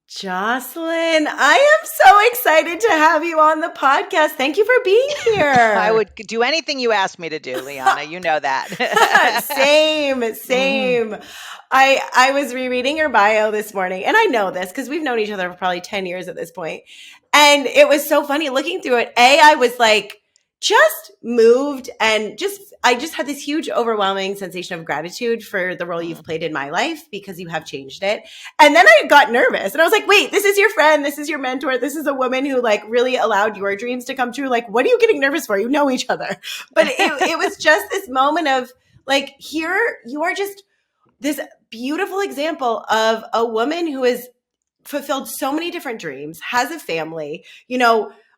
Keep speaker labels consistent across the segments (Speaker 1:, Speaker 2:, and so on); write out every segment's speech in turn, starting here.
Speaker 1: Josselyne, I am so excited to have you on the podcast. Thank you for being
Speaker 2: I
Speaker 1: here.
Speaker 2: would do anything you asked me to do, Lianna. You know that.
Speaker 1: Same,
Speaker 2: Mhm.
Speaker 1: same. I was rereading your bio this morning, and I know this because we've known each other for probably 10 years at this point. And it was so funny looking through it. I was like just moved and I just had this huge overwhelming sensation of gratitude for the role you've
Speaker 2: Mm.
Speaker 1: played in my life because you have changed it. And then I got nervous and I was like, wait, this is your friend, this is your mentor, this is a woman who like really allowed your dreams to come true. Like, what are you getting nervous for? You know each other. But it was just this moment of like, here you are, just this beautiful example of a woman who has fulfilled so many different dreams, has a family,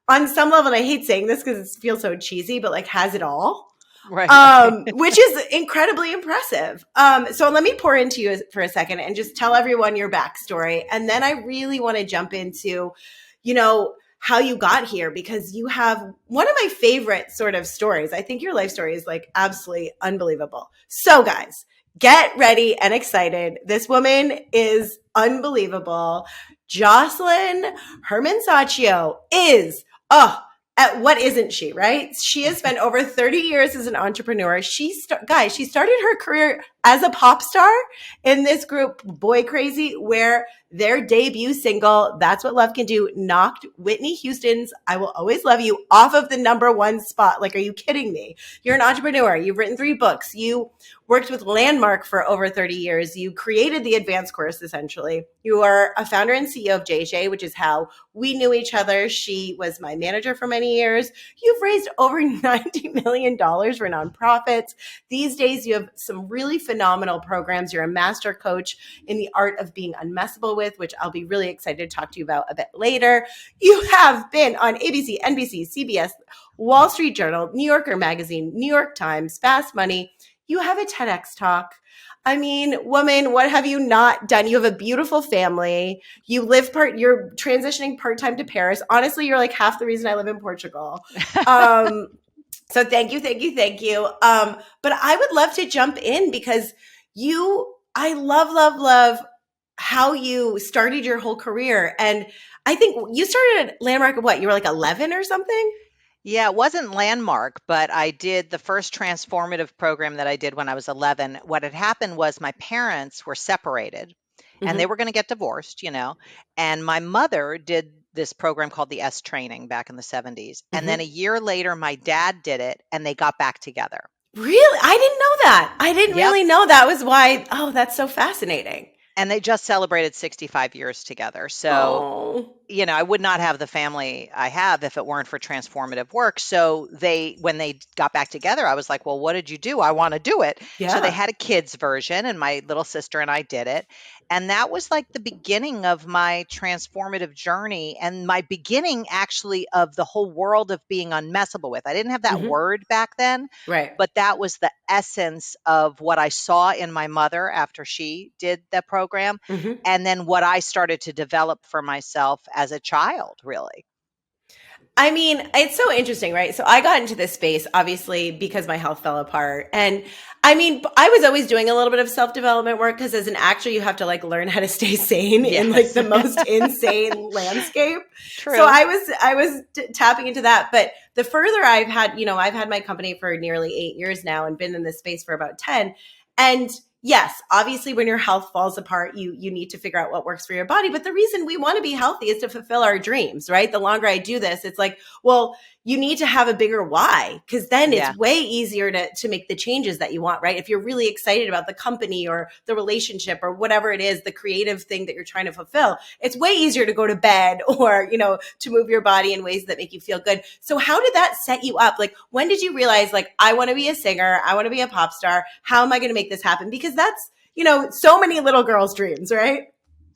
Speaker 1: on some level, and I hate saying this because it feels so cheesy, but like has it all.
Speaker 2: Right.
Speaker 1: Which is incredibly impressive. So let me pour into you for a second and just tell everyone your backstory. And then I really want to jump into, how you got here, because you have one of my favorite sort of stories. I think your life story is like absolutely unbelievable. So guys, get ready and excited. This woman is unbelievable. Josselyne Herman-Saccio is, what isn't she, right? She has spent over 30 years as an entrepreneur. Guys, she started her career as a pop star in this group, Boy Krazy, where their debut single, That's What Love Can Do, knocked Whitney Houston's I Will Always Love You off of the #1 spot. Like, are you kidding me? You're an entrepreneur. You've written 3 books. You worked with Landmark for over 30 years. You created the advanced course, essentially. You are a founder and CEO of JJ, which is how we knew each other. She was my manager for many years. You've raised over $90 million for nonprofits. These days, you have some really phenomenal programs. You're a master coach in the Art of Being Unmessablewith, which I'll be really excited to talk to you about a bit later. You have been on ABC, NBC, CBS, Wall Street Journal, New Yorker Magazine, New York Times, Fast Money. You have a TEDx talk. I mean, woman, what have you not done? You have a beautiful family. You're transitioning part-time to Paris. Honestly, you're like half the reason I live in Portugal. So thank you, thank you, thank you. But I would love to jump in because I love, love, love how you started your whole career. And I think you started at Landmark at what? You were like 11 or something?
Speaker 2: Yeah, it wasn't Landmark, but I did the first transformative program that I did when I was 11. What had happened was my parents were separated and they
Speaker 1: Mm-hmm.
Speaker 2: were going to get divorced, and my mother did this program called the S training back in the 70s. And then
Speaker 1: Mm-hmm.
Speaker 2: a year later, my dad did it and they got back together.
Speaker 1: Really? I didn't know that. I didn't
Speaker 2: Yep.
Speaker 1: really know that was why. Oh, that's so fascinating.
Speaker 2: And they just celebrated 65 years together. So
Speaker 1: Oh,
Speaker 2: I would not have the family I have if it weren't for transformative work. So when they got back together, I was like, well, what did you do? I want to do it. So they
Speaker 1: yeah.
Speaker 2: had a kids version and my little sister and I did it. And that was like the beginning of my transformative journey and my beginning actually of the whole world of being unmessable with. I didn't have that
Speaker 1: Mm-hmm.
Speaker 2: word back then,
Speaker 1: Right.
Speaker 2: but that was the essence of what I saw in my mother after she did that program.
Speaker 1: Mm-hmm.
Speaker 2: And then what I started to develop for myself as a child, really.
Speaker 1: I mean, it's so interesting, right? So I got into this space obviously because my health fell apart. And I mean, I was always doing a little bit of self-development work because as an actor, you have to like learn how to stay sane in like
Speaker 2: Yes.
Speaker 1: the most insane landscape. So
Speaker 2: True.
Speaker 1: I was tapping into that. But the further I've had my company for nearly 8 years now and been in this space for about 10. And yes, obviously when your health falls apart, you need to figure out what works for your body. But the reason we want to be healthy is to fulfill our dreams, right? The longer I do this, it's like, well, you need to have a bigger why, because then it's
Speaker 2: Yeah.
Speaker 1: way easier to make the changes that you want, right? If you're really excited about the company or the relationship or whatever it is, the creative thing that you're trying to fulfill, it's way easier to go to bed or, to move your body in ways that make you feel good. So how did that set you up? Like, when did you realize, like, I want to be a singer, I want to be a pop star, how am I going to make this happen? Because that's, so many little girls' dreams, right?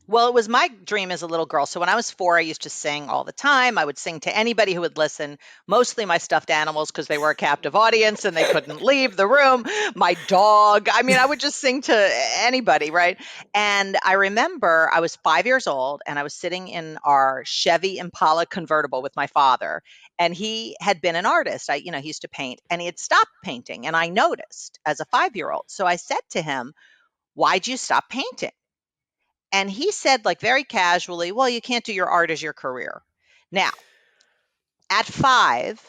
Speaker 2: Well, it was my dream as a little girl. So when I was 4, I used to sing all the time. I would sing to anybody who would listen, mostly my stuffed animals because they were a captive audience and they couldn't leave the room. My dog. I mean, I would just sing to anybody, right? And I remember I was 5 years old and I was sitting in our Chevy Impala convertible with my father. And he had been an artist. He used to paint and he had stopped painting. And I noticed as a 5-year-old. So I said to him, why'd you stop painting? And he said, like, very casually, well, you can't do your art as your career. Now, at 5,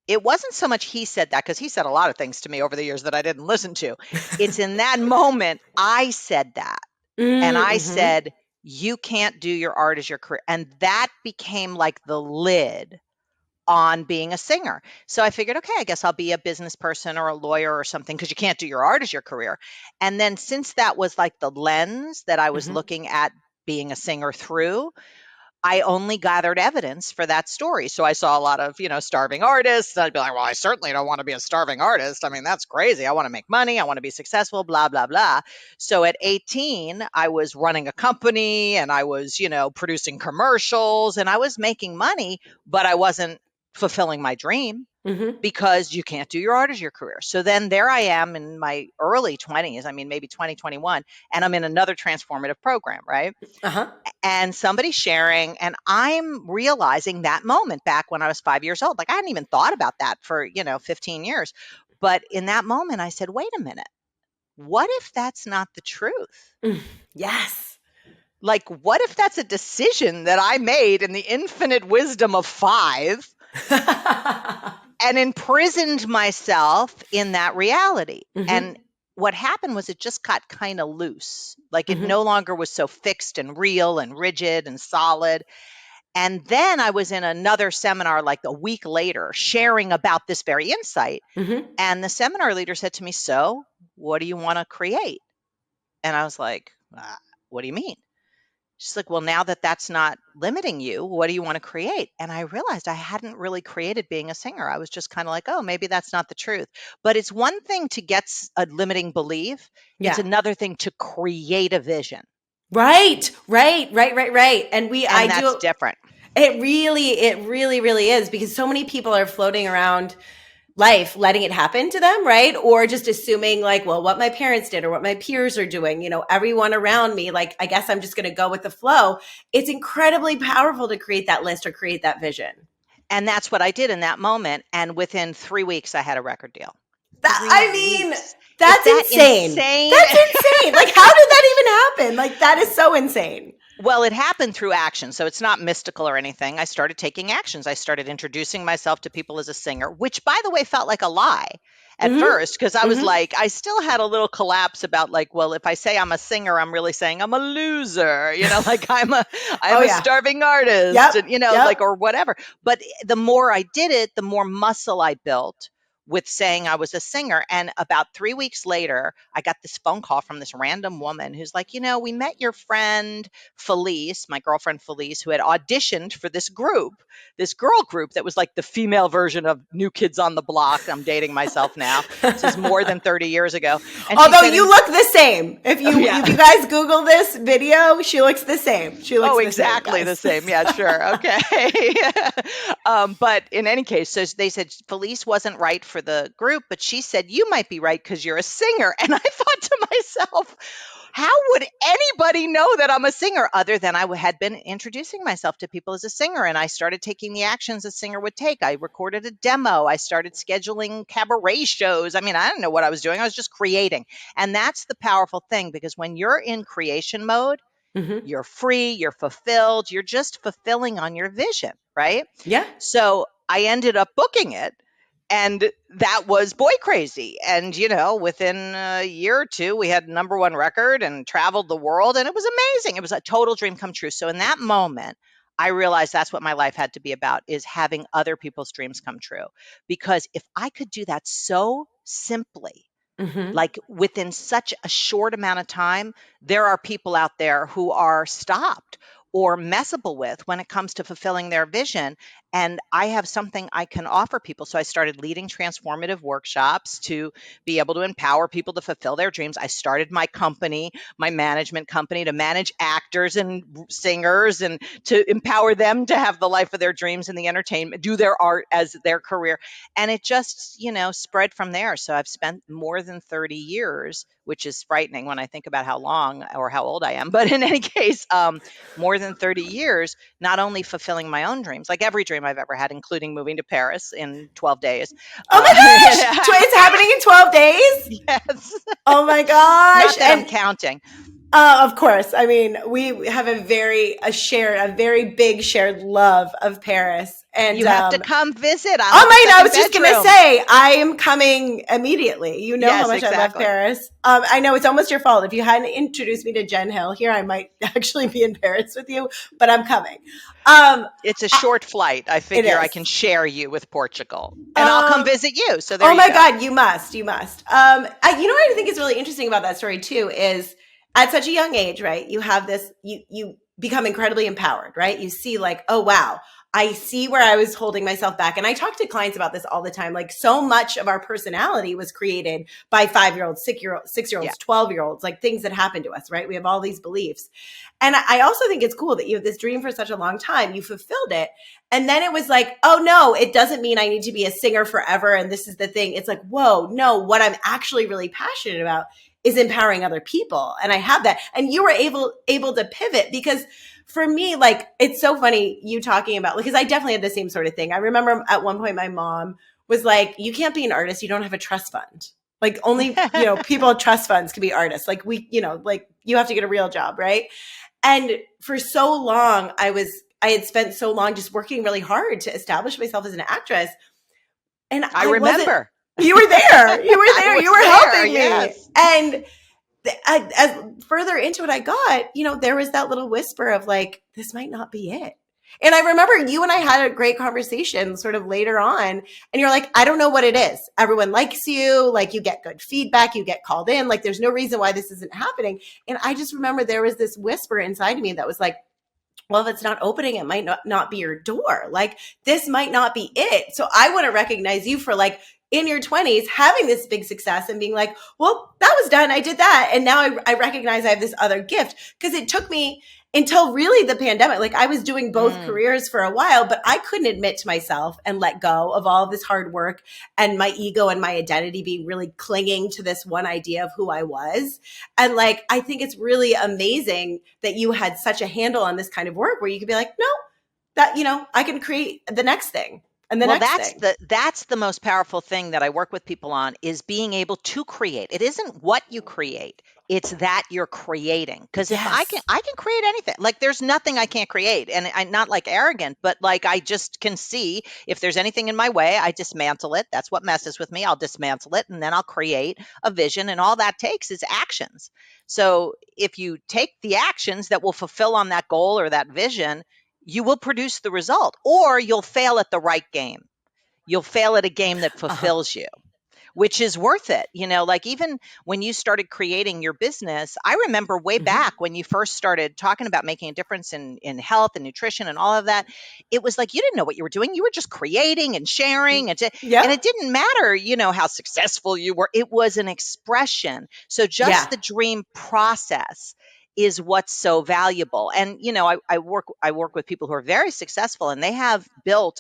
Speaker 2: it wasn't so much he said that, because he said a lot of things to me over the years that I didn't listen to. It's in that moment I said that. And I said, you can't do your art as your career. And that became like the lid on being a singer. So I figured, okay, I guess I'll be a business person or a lawyer or something, because you can't do your art as your career. And then since that was like the lens that I was looking at being a singer through, I only gathered evidence for that story. So I saw a lot of, starving artists. I'd be like, well, I certainly don't want to be a starving artist. I mean, that's crazy. I want to make money. I want to be successful, blah, blah, blah. So at 18, I was running a company and I was, producing commercials and I was making money, but I wasn't fulfilling my dream. Because you can't do your art as your career. So then there I am in my early 20s, I mean, maybe 2021, and I'm in another transformative program, right? And somebody's sharing, and I'm realizing that moment back when I was 5 years old. Like, I hadn't even thought about that for, 15 years. But in that moment, I said, wait a minute, what if that's not the truth?
Speaker 1: Yes.
Speaker 2: Like, what if that's a decision that I made in the infinite wisdom of 5 and imprisoned myself in that reality? And what happened was it just got kind of loose. Like, it no longer was so fixed and real and rigid and solid. And then I was in another seminar like a week later sharing about this very insight. And the seminar leader said to me, so what do you want to create? And I was like, what do you mean? She's like, well, now that that's not limiting you, what do you want to create? And I realized I hadn't really created being a singer. I was just kind of like, oh, maybe that's not the truth. But it's one thing to get a limiting belief. It's another thing to create a vision.
Speaker 1: Right. And
Speaker 2: that's different.
Speaker 1: It really is, because so many people are floating around life letting it happen to them, right? Or just assuming like, well, what my parents did or what my peers are doing, everyone around me, like, I guess I'm just going to go with the flow. It's incredibly powerful to create that list or create that vision.
Speaker 2: And that's what I did in that moment. And within 3 weeks, I had a record deal.
Speaker 1: That's insane. That's insane. Like, how did that even happen? Like, that is so insane.
Speaker 2: Well, it happened through action. So it's not mystical or anything. I started taking actions. I started introducing myself to people as a singer, which, by the way, felt like a lie at first, because I was like, I still had a little collapse about like, well, if I say I'm a singer, I'm really saying I'm a loser, like I'm a starving artist, and, like, or whatever. But the more I did it, the more muscle I built with saying I was a singer. And about 3 weeks later, I got this phone call from this random woman who's like, we met your friend Felice, my girlfriend Felice, who had auditioned for this girl group that was like the female version of New Kids on the Block. I'm dating myself now. This is more than 30 years ago. And
Speaker 1: although you look the same. If you guys Google this video, she looks the same. She looks
Speaker 2: exactly the same. Yeah, sure. Okay. But in any case, so they said Felice wasn't right for the group, but she said, you might be right because you're a singer. And I thought to myself, how would anybody know that I'm a singer other than I had been introducing myself to people as a singer? And I started taking the actions a singer would take. I recorded a demo. I started scheduling cabaret shows. I mean, I didn't know what I was doing. I was just creating. And that's the powerful thing, because when you're in creation mode, you're free, you're fulfilled, you're just fulfilling on your vision, right?
Speaker 1: Yeah.
Speaker 2: So I ended up booking it. And that was Boy Krazy. And, within a year or two, we had #1 record and traveled the world. And it was amazing. It was a total dream come true. So in that moment, I realized that's what my life had to be about, is having other people's dreams come true. Because if I could do that so simply, like within such a short amount of time, there are people out there who are stopped or messable with when it comes to fulfilling their vision. And I have something I can offer people. So I started leading transformative workshops to be able to empower people to fulfill their dreams. I started my company, my management company, to manage actors and singers and to empower them to have the life of their dreams in the entertainment, do their art as their career. And it just, spread from there. So I've spent more than 30 years, which is frightening when I think about how long or how old I am. But in any case, more than 30 years, not only fulfilling my own dreams, like every dream I've ever had, including moving to Paris in 12 days.
Speaker 1: Oh my gosh! It's happening in 12 days?
Speaker 2: Yes.
Speaker 1: Oh my gosh.
Speaker 2: Not that I'm counting.
Speaker 1: Of course. I mean, we have a very big shared love of Paris. And
Speaker 2: You have to come visit. I'll
Speaker 1: oh
Speaker 2: have a
Speaker 1: my, I
Speaker 2: second
Speaker 1: was just gonna
Speaker 2: bedroom.
Speaker 1: say, I am coming immediately. You know how
Speaker 2: Yes,
Speaker 1: much I love
Speaker 2: exactly.
Speaker 1: Paris. I know it's almost your fault. If you hadn't introduced me to Jen Hill here, I might actually be in Paris with you, but I'm coming. Um,
Speaker 2: It's a
Speaker 1: I-
Speaker 2: short flight. I
Speaker 1: it
Speaker 2: figure I
Speaker 1: is.
Speaker 2: can share you with Portugal, and I'll come
Speaker 1: Um,
Speaker 2: visit you. So there
Speaker 1: Oh
Speaker 2: you
Speaker 1: my
Speaker 2: go.
Speaker 1: God, you must, you must. You know what I think is really interesting about that story too is at such a young age, right? You have this, you become incredibly empowered, right? You see like, oh wow, I see where I was holding myself back. And I talk to clients about this all the time. Like so much of our personality was created by 5-year-olds, 6-year-olds,
Speaker 2: Yeah.
Speaker 1: 12-year-olds, like things that happen to us, right? We have all these beliefs. And I also think it's cool that you have this dream for such a long time, you fulfilled it. And then it was like, oh no, it doesn't mean I need to be a singer forever. And this is the thing. It's like, whoa, no, what I'm actually really passionate about is empowering other people. And I have that. And you were able to pivot because for me, like, it's so funny you talking about, because I definitely had the same sort of thing. I remember at one point, my mom was like, you can't be an artist. You don't have a trust fund. Like only, people with trust funds can be artists. Like like you have to get a real job. Right. And for so long, I had spent so long just working really hard to establish myself as an actress. And
Speaker 2: I
Speaker 1: I wasn't,
Speaker 2: remember.
Speaker 1: you were there. You were
Speaker 2: I
Speaker 1: there. You
Speaker 2: was
Speaker 1: were
Speaker 2: there.
Speaker 1: helping me.
Speaker 2: Yes.
Speaker 1: And as further into it I got, there was that little whisper of like, this might not be it. And I remember you and I had a great conversation sort of later on. And you're like, I don't know what it is. Everyone likes you. Like you get good feedback. You get called in. Like there's no reason why this isn't happening. And I just remember there was this whisper inside of me that was like, well, if it's not opening, it might not be your door. Like this might not be it. So I want to recognize you for like in your 20s having this big success and being like, well, that was done. I did that. And now I recognize I have this other gift because it took me until really the pandemic. Like I was doing both
Speaker 2: Mm.
Speaker 1: careers for a while, but I couldn't admit to myself and let go of all of this hard work and my ego and my identity being really clinging to this one idea of who I was. And like, I think it's really amazing that you had such a handle on this kind of work where you could be like, no, that, I can create the next thing and the
Speaker 2: Well,
Speaker 1: next
Speaker 2: that's
Speaker 1: thing.
Speaker 2: the most powerful thing that I work with people on is being able to create. It isn't what you create, it's that you're creating. Because if
Speaker 1: Yes.
Speaker 2: I can create anything. Like there's nothing I can't create. And I'm not like arrogant, but like I just can see if there's anything in my way, I dismantle it. That's what messes with me. I'll dismantle it and then I'll create a vision. And all that takes is actions. So if you take the actions that will fulfill on that goal or that vision, you will produce the result, or you'll fail at the right game. You'll fail at a game that
Speaker 1: Uh-huh.
Speaker 2: fulfills you, which is worth it. Like even when you started creating your business, I remember way
Speaker 1: Mhm.
Speaker 2: back when you first started talking about making a difference in health and nutrition and all of that. It was like you didn't know what you were doing. You were just creating and sharing, and it
Speaker 1: Yep.
Speaker 2: didn't matter, how successful you were. It was an expression. So
Speaker 1: Yeah.
Speaker 2: just the dream process is what's so valuable. And I work with people who are very successful and they have built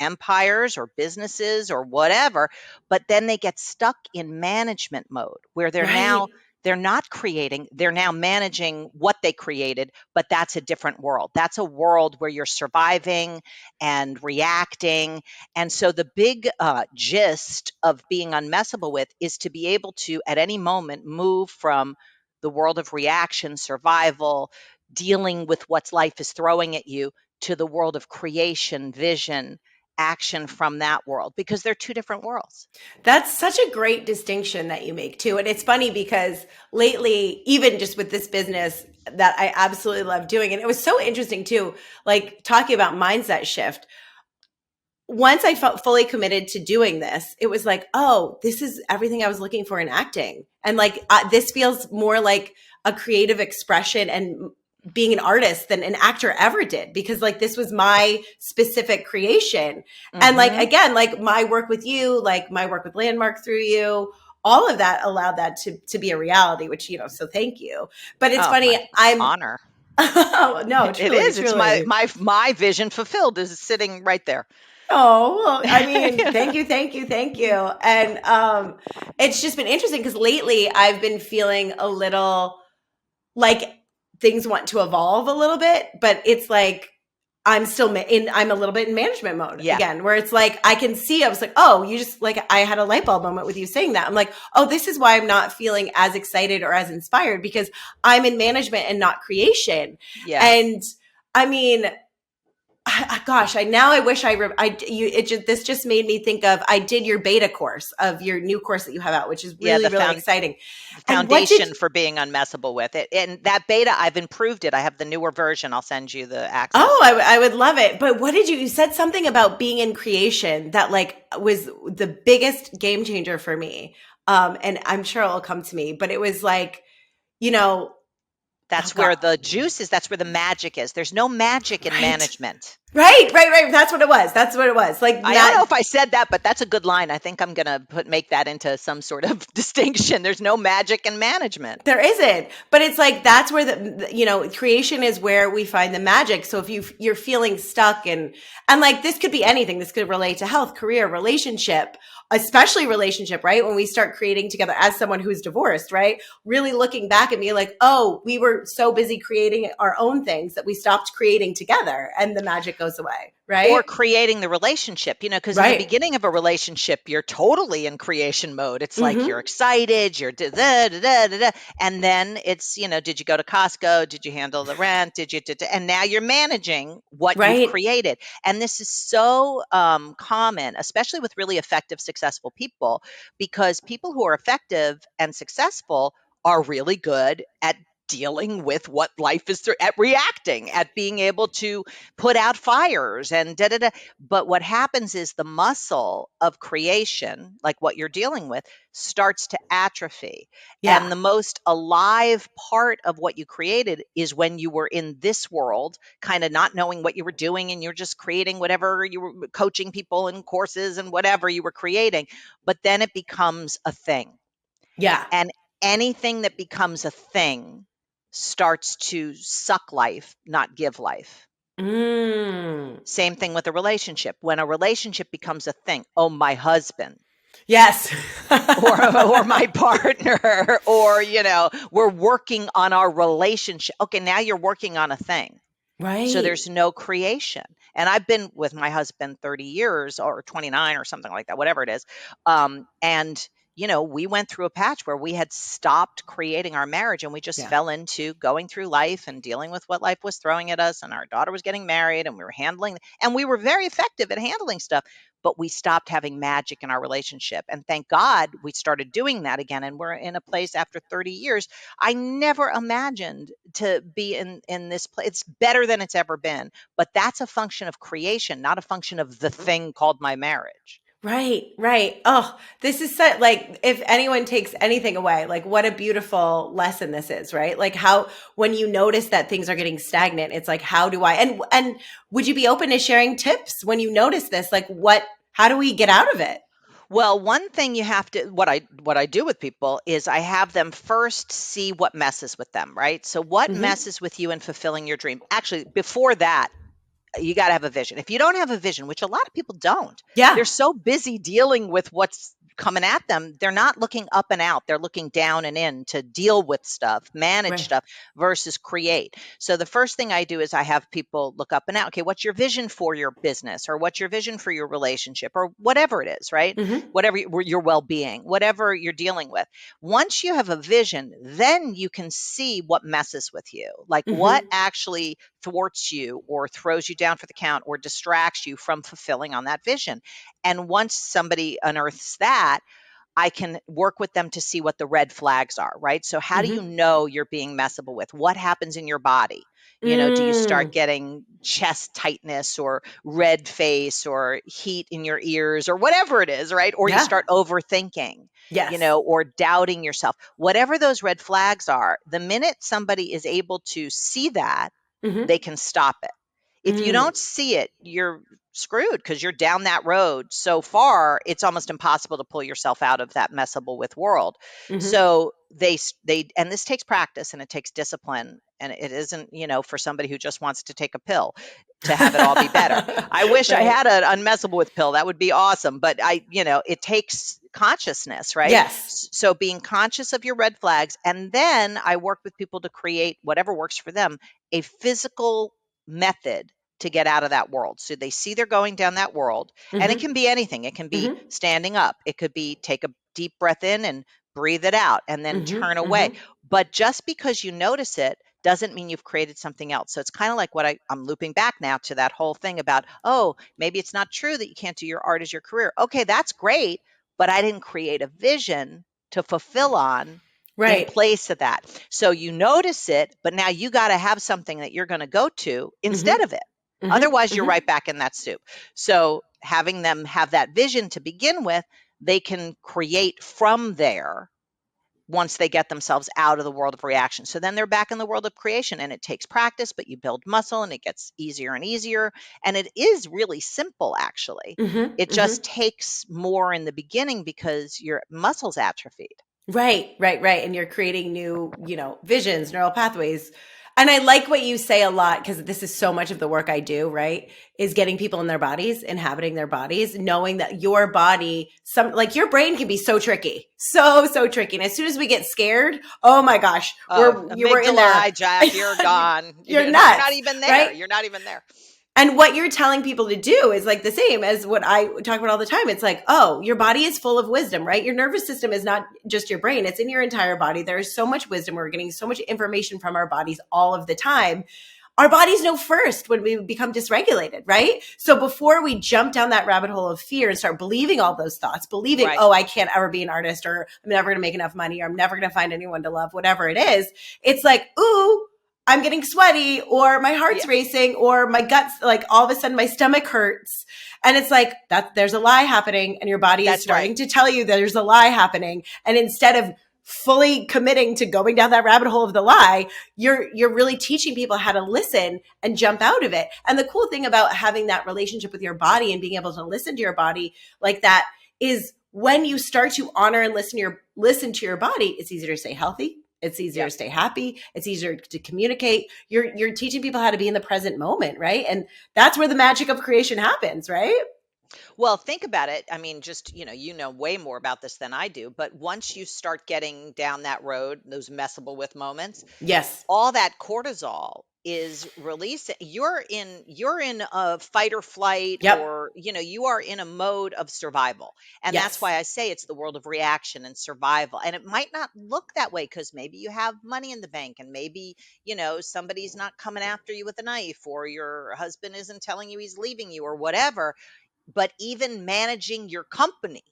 Speaker 2: empires or businesses or whatever, but then they get stuck in management mode where
Speaker 1: Right.
Speaker 2: they're not creating, they're now managing what they created, but that's a different world. That's a world where you're surviving and reacting. And so the big gist of being unmessable with is to be able to at any moment move from the world of reaction, survival, dealing with what life is throwing at you, to the world of creation, vision, action from that world, because they're two different worlds.
Speaker 1: That's such a great distinction that you make too. And it's funny because lately, even just with this business that I absolutely love doing, and it was so interesting too, like talking about mindset shift. Once I felt fully committed to doing this, it was like, oh, this is everything I was looking for in acting. And like, this feels more like a creative expression and being an artist than an actor ever did because like this was my specific creation. And like,
Speaker 2: Hmm.
Speaker 1: again, like my work with you, like my work with Landmark through you, all of that allowed that to be a reality, which, so thank you. But it's
Speaker 2: Oh, my
Speaker 1: funny. I'm,
Speaker 2: honor.
Speaker 1: no,
Speaker 2: It
Speaker 1: truly,
Speaker 2: is. It's my
Speaker 1: truly.
Speaker 2: my my vision fulfilled is sitting right there.
Speaker 1: Oh, well, I mean,
Speaker 2: You know?
Speaker 1: thank you, thank you, thank you. And it's just been interesting because lately I've been feeling a little like things want to evolve a little bit, but it's like I'm still I'm a little bit in management mode
Speaker 2: Yeah.
Speaker 1: again, where it's like, I can see, I was like, oh, you just like, I had a light bulb moment with you saying that. I'm like, oh, this is why I'm not feeling as excited or as inspired, because I'm in management and not creation.
Speaker 2: Yeah.
Speaker 1: And I mean, gosh, now I wish this just made me think of, I did your beta course of your new course that you have out, which is
Speaker 2: Yeah.
Speaker 1: really, really exciting.
Speaker 2: The
Speaker 1: And what did,
Speaker 2: foundation for being unmessable with it. And that beta, I've improved it. I have the newer version. I'll send you the access
Speaker 1: oh,
Speaker 2: to it.
Speaker 1: I would love it. But what did you said something about being in creation that like was the biggest game changer for me. And I'm sure it'll come to me, but it was like, you know, oh
Speaker 2: That's
Speaker 1: God,
Speaker 2: where the juice is. That's where the magic is. There's no magic in
Speaker 1: right.
Speaker 2: management.
Speaker 1: Right. That's what it was. That's what it was. Like
Speaker 2: I don't know
Speaker 1: that.
Speaker 2: if I said that, but that's a good line. I think I'm going to make that into some sort of distinction. There's no magic in management.
Speaker 1: There isn't, but it's like that's where creation is where we find the magic. So if you're feeling stuck and like this could be anything. This could relate to health, career, relationship, especially relationship, right? When we start creating together as someone who's divorced, right? Really looking back at me like, oh, we were so busy creating our own things that we stopped creating together, and the magic goes away,
Speaker 2: Or
Speaker 1: right?
Speaker 2: creating the relationship, because in the
Speaker 1: Right.
Speaker 2: beginning of a relationship, you're totally in creation mode. It's like you're
Speaker 1: Mm-hmm.
Speaker 2: excited, you're da, da, da, da, da, da. And then it's, did you go to Costco? Did you handle the rent? Did you, and now you're managing what you've
Speaker 1: Right.
Speaker 2: created. And this is so common, especially with really effective, successful people, because people who are effective and successful are really good at dealing with what life is through, at reacting, at being able to put out fires and da da da. But what happens is the muscle of creation, like what you're dealing with, starts to atrophy.
Speaker 1: Yeah.
Speaker 2: And the most alive part of what you created is when you were in this world, kind of not knowing what you were doing, and you're just creating whatever you were coaching people in courses and whatever you were creating. But then it becomes a thing.
Speaker 1: Yeah.
Speaker 2: And anything that becomes a thing starts to suck life, not give life.
Speaker 1: Mm.
Speaker 2: Same thing with a relationship. When a relationship becomes a thing, oh, my husband
Speaker 1: Yes.
Speaker 2: or my partner, or, we're working on our relationship. Okay, now you're working on a thing. So
Speaker 1: Right.
Speaker 2: there's no creation. And I've been with my husband 30 years or 29 or something like that, whatever it is. And we went through a patch where we had stopped creating our marriage, and we just
Speaker 1: Yeah.
Speaker 2: fell into going through life and dealing with what life was throwing at us. And our daughter was getting married, and we were handling, and we were very effective at handling stuff, but we stopped having magic in our relationship. And thank God we started doing that again. And we're in a place after 30 years. I never imagined to be in this place. It's better than it's ever been, but that's a function of creation, not a function of the thing called my marriage.
Speaker 1: Right. Oh, this is so, like, if anyone takes anything away, like what a beautiful lesson this is, right? Like how, when you notice that things are getting stagnant, it's like, how do I, and would you be open to sharing tips when you notice this? Like how do we get out of it?
Speaker 2: Well, one thing you have to, what I do with people is I have them first see what messes with them, right? So what
Speaker 1: Hmm.
Speaker 2: messes with you in fulfilling your dream? Actually, before that, you got to have a vision. If you don't have a vision, which a lot of people don't, they're
Speaker 1: Yeah.
Speaker 2: so busy dealing with what's coming at them. They're not looking up and out. They're looking down and in to deal with stuff, manage
Speaker 1: Right.
Speaker 2: stuff versus create. So the first thing I do is I have people look up and out. Okay, what's your vision for your business, or what's your vision for your relationship, or whatever it is, right?
Speaker 1: Hmm.
Speaker 2: Whatever your well-being, whatever you're dealing with. Once you have a vision, then you can see what messes with you. Like what
Speaker 1: Hmm.
Speaker 2: actually thwarts you or throws you down for the count or distracts you from fulfilling on that vision. And once somebody unearths that, I can work with them to see what the red flags are, right? So how do you
Speaker 1: Hmm.
Speaker 2: know you're being messable with? What happens in your body? Do you start
Speaker 1: Mm.
Speaker 2: getting chest tightness or red face or heat in your ears or whatever it is, right? Or you
Speaker 1: Yeah.
Speaker 2: start overthinking,
Speaker 1: Yes.
Speaker 2: or doubting yourself. Whatever those red flags are, the minute somebody is able to see that,
Speaker 1: Hmm.
Speaker 2: they can stop it. If you
Speaker 1: Mm.
Speaker 2: don't see it, you're screwed because you're down that road so far, it's almost impossible to pull yourself out of that messable with world.
Speaker 1: Hmm.
Speaker 2: So they and this takes practice and it takes discipline, and it isn't, for somebody who just wants to take a pill to have it all be better. I wish I
Speaker 1: Right.
Speaker 2: had an unmessable with pill. That would be awesome, but it takes consciousness, right?
Speaker 1: Yes.
Speaker 2: So being conscious of your red flags, and then I work with people to create whatever works for them, a physical method to get out of that world. So they see they're going down that world, and it
Speaker 1: Mm-hmm.
Speaker 2: can be anything. It can be
Speaker 1: Mm-hmm.
Speaker 2: standing up. It could be take a deep breath in and breathe it out and then turn
Speaker 1: Mm-hmm.
Speaker 2: away.
Speaker 1: Mm-hmm.
Speaker 2: But just because you notice it doesn't mean you've created something else. So it's kind of like what I'm looping back now to that whole thing about, oh, maybe it's not true that you can't do your art as your career. Okay, that's great, but I didn't create a vision to fulfill on in
Speaker 1: Right.
Speaker 2: place of that. So you notice it, but now you got to have something that you're going to go to instead
Speaker 1: Mm-hmm.
Speaker 2: of it.
Speaker 1: Mm-hmm.
Speaker 2: Otherwise, you're
Speaker 1: Mm-hmm.
Speaker 2: right back in that soup. So having them have that vision to begin with, they can create from there once they get themselves out of the world of reaction. So then they're back in the world of creation, and it takes practice, but you build muscle and it gets easier and easier. And it is really simple, actually.
Speaker 1: Mm-hmm.
Speaker 2: It
Speaker 1: Mm-hmm.
Speaker 2: just takes more in the beginning because your muscles atrophied.
Speaker 1: Right, right, right. And you're creating new, visions, neural pathways. And I like what you say a lot because this is so much of the work I do, right? Is getting people in their bodies, inhabiting their bodies, knowing that your body, like your brain can be so tricky, so tricky. And as soon as we get scared, oh my gosh,
Speaker 2: Oh,
Speaker 1: we're in there.
Speaker 2: amygdala hijack, you're gone.
Speaker 1: You're
Speaker 2: You're not
Speaker 1: nuts,
Speaker 2: even there.
Speaker 1: right?
Speaker 2: You're not even there.
Speaker 1: And what you're telling people to do is like the same as what I talk about all the time. It's like, oh, your body is full of wisdom, right? Your nervous system is not just your brain, it's in your entire body. There is so much wisdom. We're getting so much information from our bodies all of the time. Our bodies know first when we become dysregulated, right? So before we jump down that rabbit hole of fear and start believing all those thoughts, believing,
Speaker 2: Right.
Speaker 1: oh, I can't ever be an artist, or I'm never going to make enough money, or I'm never going to find anyone to love, whatever it is, it's like, ooh, I'm getting sweaty, or my heart's
Speaker 2: Yeah,
Speaker 1: racing, or my guts, like all of a sudden my stomach hurts. And it's like that there's a lie happening, and your body is
Speaker 2: that's right.
Speaker 1: starting to tell you that there's a lie happening. And instead of fully committing to going down that rabbit hole of the lie, you're really teaching people how to listen and jump out of it. And the cool thing about having that relationship with your body and being able to listen to your body like that is when you start to honor and listen to your body, it's easier to stay healthy. It's easier
Speaker 2: Yep.
Speaker 1: to stay happy. It's easier to communicate. You're teaching people how to be in the present moment, right? And that's where the magic of creation happens, right?
Speaker 2: Well, think about it. I mean, just, you know way more about this than I do, but once you start getting down that road, those messable with moments,
Speaker 1: Yes.
Speaker 2: all that cortisol is released. You're in a fight or flight,
Speaker 1: Yep.
Speaker 2: or you are in a mode of survival. And that's
Speaker 1: Yes.
Speaker 2: why I say it's the world of reaction and survival. And it might not look that way because maybe you have money in the bank, and maybe somebody's not coming after you with a knife, or your husband isn't telling you he's leaving you, or whatever. But even managing your company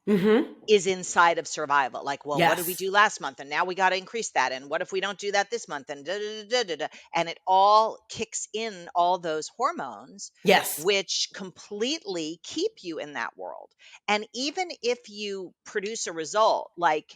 Speaker 1: Mm-hmm.
Speaker 2: is inside of survival. Like, well, what did we
Speaker 1: Yes.
Speaker 2: do last month? And now we got to increase that. And what if we don't do that this month? And da, da, da, da, da. And it all kicks in all those hormones,
Speaker 1: Yes.
Speaker 2: which completely keep you in that world. And even if you produce a result, like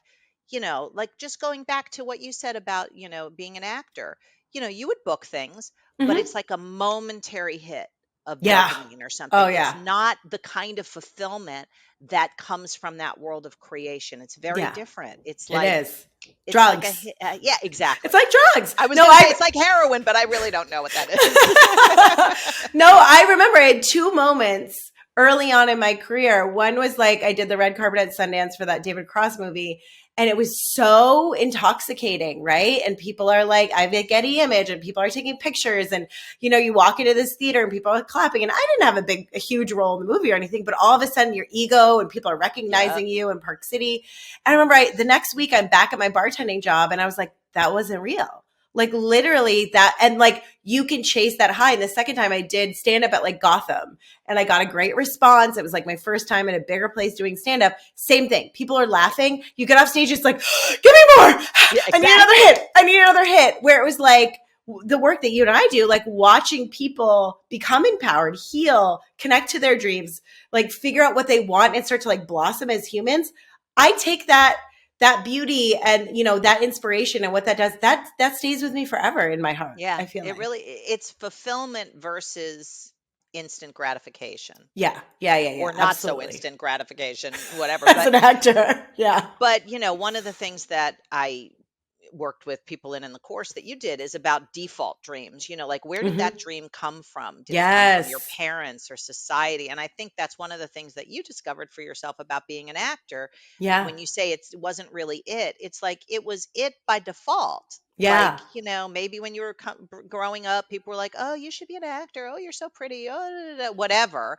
Speaker 2: just going back to what you said about, being an actor, you would book things, but
Speaker 1: Mm-hmm.
Speaker 2: it's like a momentary hit of
Speaker 1: Yeah.
Speaker 2: dopamine or
Speaker 1: Oh
Speaker 2: something. It's
Speaker 1: yeah.
Speaker 2: not the kind of fulfillment that comes from that world of creation. It's very
Speaker 1: Yeah.
Speaker 2: different. It's
Speaker 1: It
Speaker 2: like
Speaker 1: is.
Speaker 2: it's like
Speaker 1: Drugs.
Speaker 2: yeah,
Speaker 1: It's
Speaker 2: exactly.
Speaker 1: like drugs.
Speaker 2: I was
Speaker 1: No,
Speaker 2: going to say
Speaker 1: I
Speaker 2: it's like heroin, but I really don't know what that is.
Speaker 1: no, I remember I had two moments early on in my career. One was like I did the red carpet at Sundance for that David Cross movie, and it was so intoxicating, right? And people are like, I have a Getty image, and people are taking pictures, and you walk into this theater and people are clapping. And I didn't have a huge role in the movie or anything, but all of a sudden your ego and people are
Speaker 2: Yeah.
Speaker 1: recognizing you in Park City. And I remember the next week I'm back at my bartending job, and I was like, that wasn't real. Like literally that, and like you can chase that high. And the second time I did stand up at like Gotham, and I got a great response. It was like my first time in a bigger place doing stand up. Same thing. People are laughing. You get off stage, it's like, give me more.
Speaker 2: Yeah,
Speaker 1: I need another
Speaker 2: exactly.
Speaker 1: hit. I need another hit. Where it was like the work that you and I do, like watching people become empowered, heal, connect to their dreams, like figure out what they want and start to like blossom as humans. I take that beauty and that inspiration and what that does, that stays with me forever in my heart.
Speaker 2: Yeah,
Speaker 1: I feel like
Speaker 2: it's fulfillment versus instant gratification,
Speaker 1: yeah,
Speaker 2: or not so
Speaker 1: absolutely.
Speaker 2: instant gratification, whatever.
Speaker 1: As
Speaker 2: But
Speaker 1: an actor, yeah.
Speaker 2: one of the things that I worked with people in the course that you did is about default dreams. Like, where did that
Speaker 1: Hmm.
Speaker 2: dream come from? Did it come from your
Speaker 1: Yes.
Speaker 2: parents or society? And I think that's one of the things that you discovered for yourself about being an actor.
Speaker 1: Yeah.
Speaker 2: When you say it wasn't really it, it's like it was it by default.
Speaker 1: Yeah.
Speaker 2: Like, maybe when you were growing up, people were like, "Oh, you should be an actor. Oh, you're so pretty. Oh, da, da, da," whatever.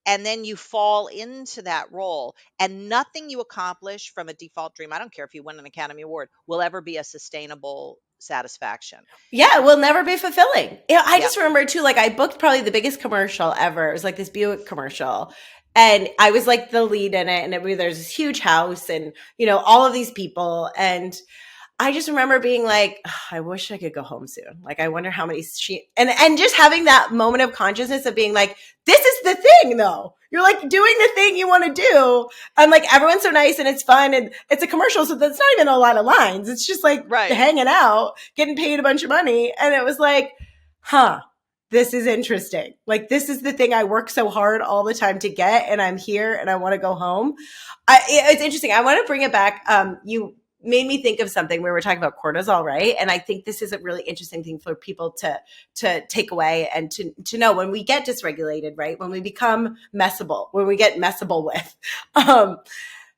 Speaker 2: And then you fall into that role, and nothing you accomplish from a default dream, I don't care if you win an Academy Award, will ever be a sustainable satisfaction.
Speaker 1: Yeah, it will never be fulfilling. Yeah, I
Speaker 2: Yep.
Speaker 1: just remember too, like I booked probably the biggest commercial ever. It was like this Buick commercial. And I was like the lead in it, and there's this huge house and, all of these people. And I just remember being like, "Ugh, I wish I could go home soon. Like, I wonder how many and just having that moment of consciousness of being like, this is the thing though. You're like doing the thing you want to do. And like, everyone's so nice and it's fun and it's a commercial. So that's not even a lot of lines. It's just like
Speaker 2: Right.
Speaker 1: hanging out, getting paid a bunch of money. And it was like, huh, this is interesting. Like, this is the thing I work so hard all the time to get. And I'm here and I want to go home. It's interesting. I want to bring it back. You made me think of something. We were talking about cortisol, right? And I think this is a really interesting thing for people to take away and to know when we get dysregulated, right? When we become messable, when we get messable with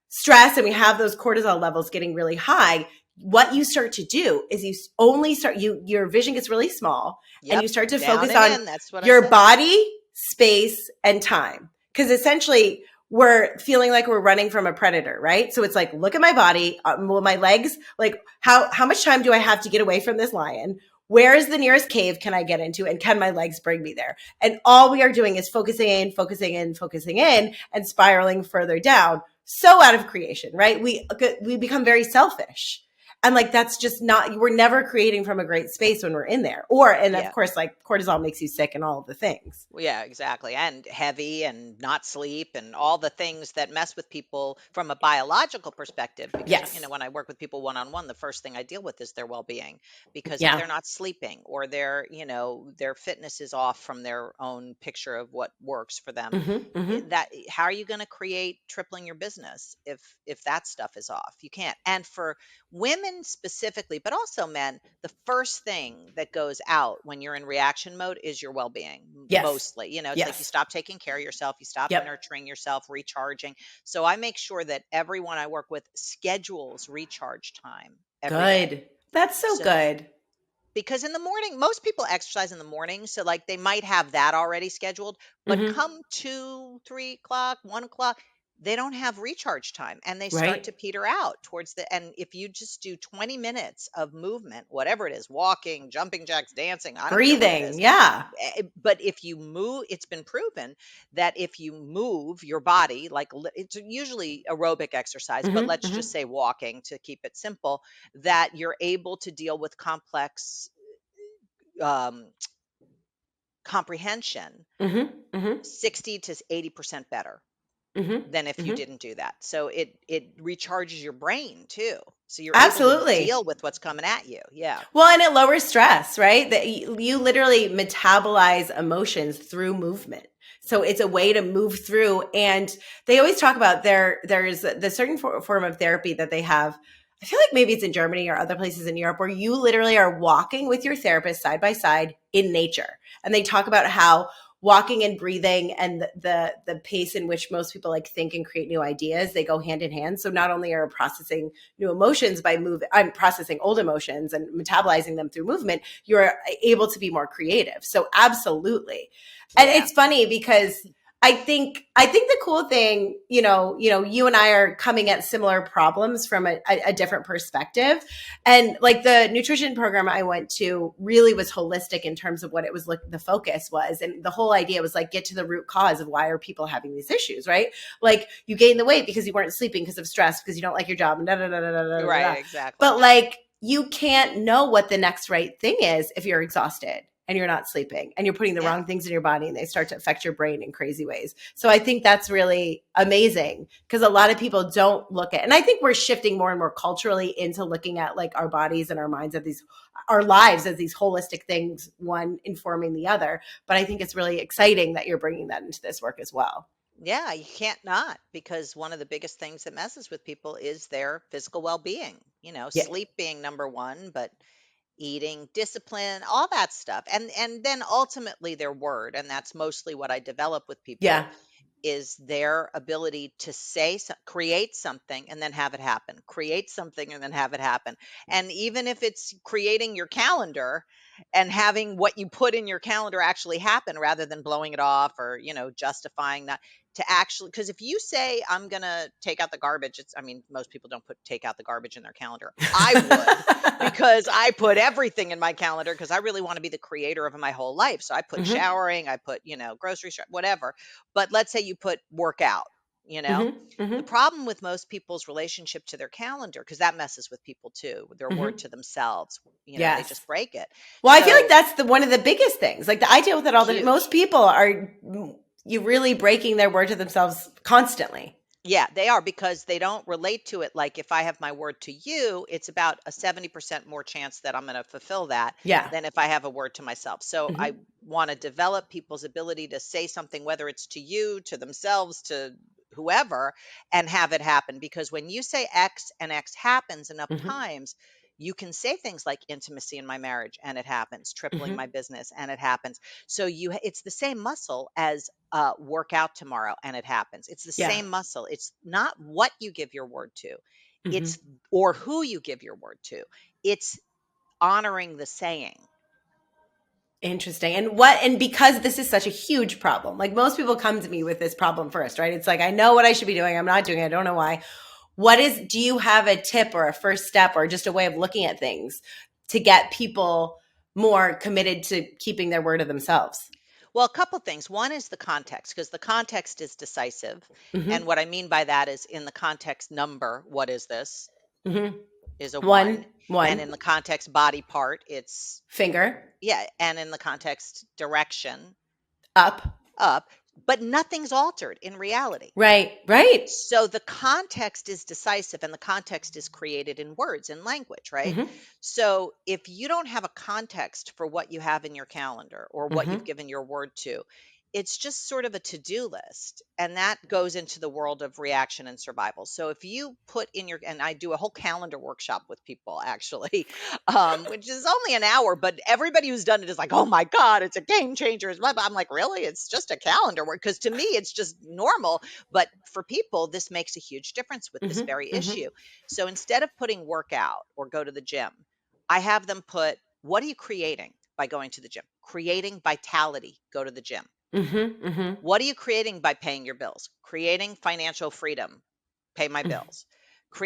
Speaker 1: stress and we have those cortisol levels getting really high, what you start to do is your vision gets really small and you
Speaker 2: Yep.
Speaker 1: start to
Speaker 2: Down
Speaker 1: focus
Speaker 2: and
Speaker 1: on
Speaker 2: in. That's what I
Speaker 1: your
Speaker 2: said.
Speaker 1: body, space, and time. Because essentially, we're feeling like we're running from a predator, right? So it's like, look at my body, well, my legs, like how much time do I have to get away from this lion? Where is the nearest cave can I get into? And can my legs bring me there? And all we are doing is focusing in, focusing in, focusing in, and spiraling further down. So out of creation, right? We become very selfish. And like, that's just not, we're never creating from a great space when we're in there. And of
Speaker 2: Yeah.
Speaker 1: course, like cortisol makes you sick and all of the things.
Speaker 2: Well, yeah, exactly. And heavy and not sleep and all the things that mess with people from a biological perspective. Because,
Speaker 1: Yes.
Speaker 2: when I work with people one on one, the first thing I deal with is their well being. Because if
Speaker 1: Yeah.
Speaker 2: they're not sleeping or their fitness is off from their own picture of what works for them,
Speaker 1: Mm-hmm, mm-hmm.
Speaker 2: how are you going to create tripling your business if that stuff is off? You can't. And for women specifically, but also men, the first thing that goes out when you're in reaction mode is your well-being.
Speaker 1: Yes.
Speaker 2: Mostly, it's like you
Speaker 1: Yes.
Speaker 2: stop taking care of yourself, you stop
Speaker 1: Yep.
Speaker 2: nurturing yourself, recharging. So I make sure that everyone I work with schedules recharge time every day.
Speaker 1: Good. That's so
Speaker 2: So
Speaker 1: good.
Speaker 2: because in the morning, most people exercise in the morning, so like they might have that already scheduled, but
Speaker 1: Mm-hmm.
Speaker 2: come 2, 3 o'clock, 1 o'clock, they don't have recharge time and they start
Speaker 1: Right.
Speaker 2: to peter out towards and if you just do 20 minutes of movement, whatever it is, walking, jumping jacks, dancing, I don't care what it
Speaker 1: Breathing.
Speaker 2: is.
Speaker 1: Yeah.
Speaker 2: But if you move, it's been proven that if you move your body, like it's usually aerobic exercise, but
Speaker 1: Mm-hmm.
Speaker 2: let's
Speaker 1: Mm-hmm.
Speaker 2: just say walking to keep it simple, that you're able to deal with complex um, comprehension
Speaker 1: Mm-hmm. Mm-hmm.
Speaker 2: 60 to 80% better
Speaker 1: Mm-hmm.
Speaker 2: than if you
Speaker 1: Mm-hmm.
Speaker 2: didn't do that. So it recharges your brain too. So you're able to
Speaker 1: Absolutely.
Speaker 2: deal with what's coming at you. Yeah.
Speaker 1: Well, and it lowers stress, right? That you literally metabolize emotions through movement. So it's a way to move through. And they always talk about there's the certain form of therapy that they have. I feel like maybe it's in Germany or other places in Europe where you literally are walking with your therapist side by side in nature. And they talk about how walking and breathing and the pace in which most people like think and create new ideas, they go hand in hand. So not only are processing new emotions by moving, I'm processing old emotions and metabolizing them through movement, you're able to be more creative. So absolutely. And
Speaker 2: Yeah.
Speaker 1: it's funny because I think the cool thing, you and I are coming at similar problems from a different perspective. And like the nutrition program I went to really was holistic in terms of what it was, the focus was. And the whole idea was like, get to the root cause of why are people having these issues, right? Like you gained the weight because you weren't sleeping because of stress, because you don't like your job, and da da da da da da da.
Speaker 2: Right.
Speaker 1: Da.
Speaker 2: Exactly.
Speaker 1: But like you can't know what the next right thing is if you're exhausted and you're not sleeping and you're putting the
Speaker 2: Yeah.
Speaker 1: wrong things in your body and they start to affect your brain in crazy ways. So I think that's really amazing because a lot of people don't look at, and I think we're shifting more and more culturally into looking at like our bodies and our minds of our lives as these holistic things, one informing the other. But I think it's really exciting that you're bringing that into this work as well.
Speaker 2: Yeah, you can't not, because one of the biggest things that messes with people is their physical well-being.
Speaker 1: Yeah.
Speaker 2: Sleep being number one, but eating, discipline, all that stuff. And then ultimately their word, and that's mostly what I develop with people,
Speaker 1: Yeah.
Speaker 2: is their ability to create something and then have it happen, create something and then have it happen. And even if it's creating your calendar and having what you put in your calendar actually happen rather than blowing it off or, justifying that, to actually, because if you say I'm going to take out the garbage, I mean, most people don't take out the garbage in their calendar. I would, because I put everything in my calendar because I really want to be the creator of my whole life. So I put
Speaker 1: Mm-hmm.
Speaker 2: showering, I put, grocery shop, whatever. But let's say you put workout,
Speaker 1: Mm-hmm.
Speaker 2: the
Speaker 1: Mm-hmm.
Speaker 2: problem with most people's relationship to their calendar, because that messes with people too, their word
Speaker 1: Mm-hmm.
Speaker 2: to themselves, they
Speaker 1: Yes.
Speaker 2: just break it.
Speaker 1: Well, I feel like
Speaker 2: So
Speaker 1: that's one of the biggest things. Like, I deal with it all the most
Speaker 2: huge.
Speaker 1: people are you really breaking their word to themselves constantly.
Speaker 2: Yeah, they are, because they don't relate to it. Like if I have my word to you, it's about a 70% more chance that I'm going to fulfill that
Speaker 1: Yeah.
Speaker 2: than if I have a word to myself. So I
Speaker 1: Mm-hmm.
Speaker 2: want to develop people's ability to say something, whether it's to you, to themselves, to whoever, and have it happen. Because when you say X and X happens enough
Speaker 1: Mm-hmm.
Speaker 2: times, you can say things like intimacy in my marriage and it happens, tripling
Speaker 1: Mm-hmm.
Speaker 2: my business and it happens. So it's the same muscle as work out tomorrow and it happens. It's the
Speaker 1: Yeah.
Speaker 2: same muscle. It's not what you give your word to,
Speaker 1: Mm-hmm.
Speaker 2: it's or who you give your word to. It's honoring the saying.
Speaker 1: Interesting. And because this is such a huge problem, like most people come to me with this problem first, right? It's like, I know what I should be doing. I'm not doing it. I don't know why. Do you have a tip or a first step or just a way of looking at things to get people more committed to keeping their word of themselves?
Speaker 2: Well, a couple things. One is the context, because the context is decisive.
Speaker 1: Mm-hmm.
Speaker 2: And what I mean by that is, in the context number, what is this?
Speaker 1: Mm-hmm.
Speaker 2: Is a
Speaker 1: One,
Speaker 2: one. And
Speaker 1: one
Speaker 2: in the context body part, it's,
Speaker 1: finger
Speaker 2: yeah. And in the context direction,
Speaker 1: up.
Speaker 2: up. But nothing's altered in reality.
Speaker 1: Right, right.
Speaker 2: So the context is decisive, and the context is created in words and language, right?
Speaker 1: Mm-hmm.
Speaker 2: So if you don't have a context for what you have in your calendar or what
Speaker 1: Mm-hmm.
Speaker 2: you've given your word to, it's just sort of a to-do list. And that goes into the world of reaction and survival. So if you put in your, and I do a whole calendar workshop with people actually, which is only an hour, but everybody who's done it is like, oh my God, it's a game changer. I'm like, really? It's just a calendar work. Because to me, it's just normal, but for people, this makes a huge difference with this very
Speaker 1: Mm-hmm. Mm-hmm.
Speaker 2: issue. So instead of putting work out or go to the gym, I have them put, what are you creating by going to the gym? Creating vitality, go to the gym.
Speaker 1: Mm-hmm. Mm-hmm.
Speaker 2: What are you creating by paying your bills? Creating financial freedom, pay my bills.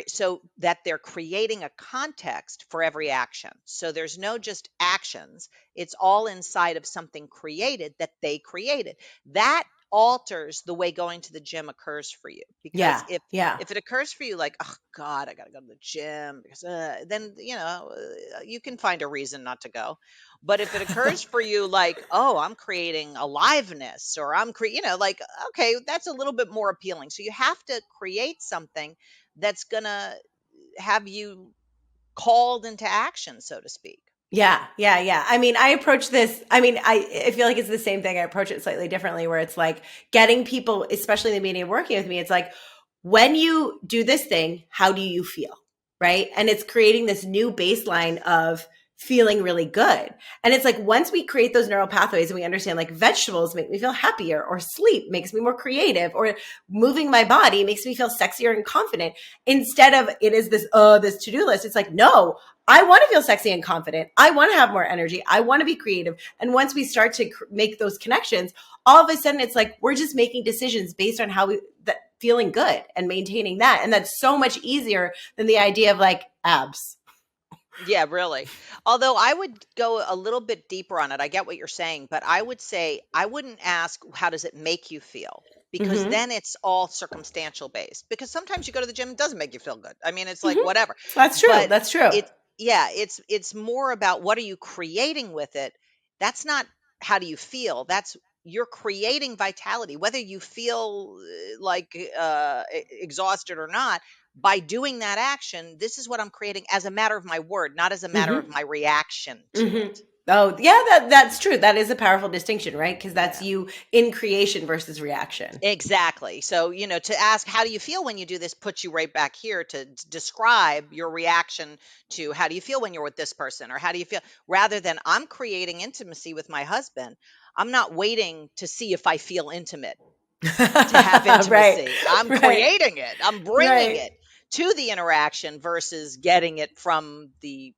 Speaker 2: So that they're creating a context for every action. So there's no just actions, it's all inside of something created that they created. That alters the way going to the gym occurs for you, because
Speaker 1: Yeah,
Speaker 2: if
Speaker 1: yeah.
Speaker 2: if it occurs for you like, oh God, I got to go to the gym because then you can find a reason not to go. But if it occurs for you like, oh, I'm creating aliveness, or like, okay, that's a little bit more appealing. So you have to create something that's going to have you called into action, so to speak.
Speaker 1: Yeah, yeah, yeah. I mean, I approach this, I feel like it's the same thing. I approach it slightly differently where it's like getting people, especially in the media working with me, it's like, when you do this thing, how do you feel? Right? And it's creating this new baseline of feeling really good. And it's like, once we create those neural pathways and we understand, like, vegetables make me feel happier, or sleep makes me more creative, or moving my body makes me feel sexier and confident, instead of it is this to-do list. It's like, no, I want to feel sexy and confident. I want to have more energy. I want to be creative. And once we start to make those connections, all of a sudden it's like we're just making decisions based on how that feeling good and maintaining that. And that's so much easier than the idea of like abs.
Speaker 2: Yeah, really. Although I would go a little bit deeper on it. I get what you're saying, but I would say I wouldn't ask, how does it make you feel? Because
Speaker 1: Mm-hmm.
Speaker 2: then it's all circumstantial based. Because sometimes you go to the gym, it doesn't make you feel good. I mean, it's like
Speaker 1: Mm-hmm.
Speaker 2: whatever.
Speaker 1: That's true.
Speaker 2: But
Speaker 1: That's true.
Speaker 2: it's yeah, it's more about what are you creating with it. That's not how do you feel. That's you're creating vitality, whether you feel like exhausted or not. By doing that action, this is what I'm creating as a matter of my word, not as a matter of
Speaker 1: Mm-hmm.
Speaker 2: my reaction to
Speaker 1: Mm-hmm.
Speaker 2: it.
Speaker 1: Oh, yeah, that's true. That is a powerful distinction, right? Because that's
Speaker 2: Yeah.
Speaker 1: you in creation versus reaction.
Speaker 2: Exactly. So, to ask how do you feel when you do this puts you right back here to describe your reaction to how do you feel when you're with this person, or how do you feel, rather than I'm creating intimacy with my husband. I'm not waiting to see if I feel intimate. to have
Speaker 1: Right.
Speaker 2: intimacy. I'm
Speaker 1: Right.
Speaker 2: creating it. I'm bringing
Speaker 1: Right.
Speaker 2: it to the interaction versus getting it from the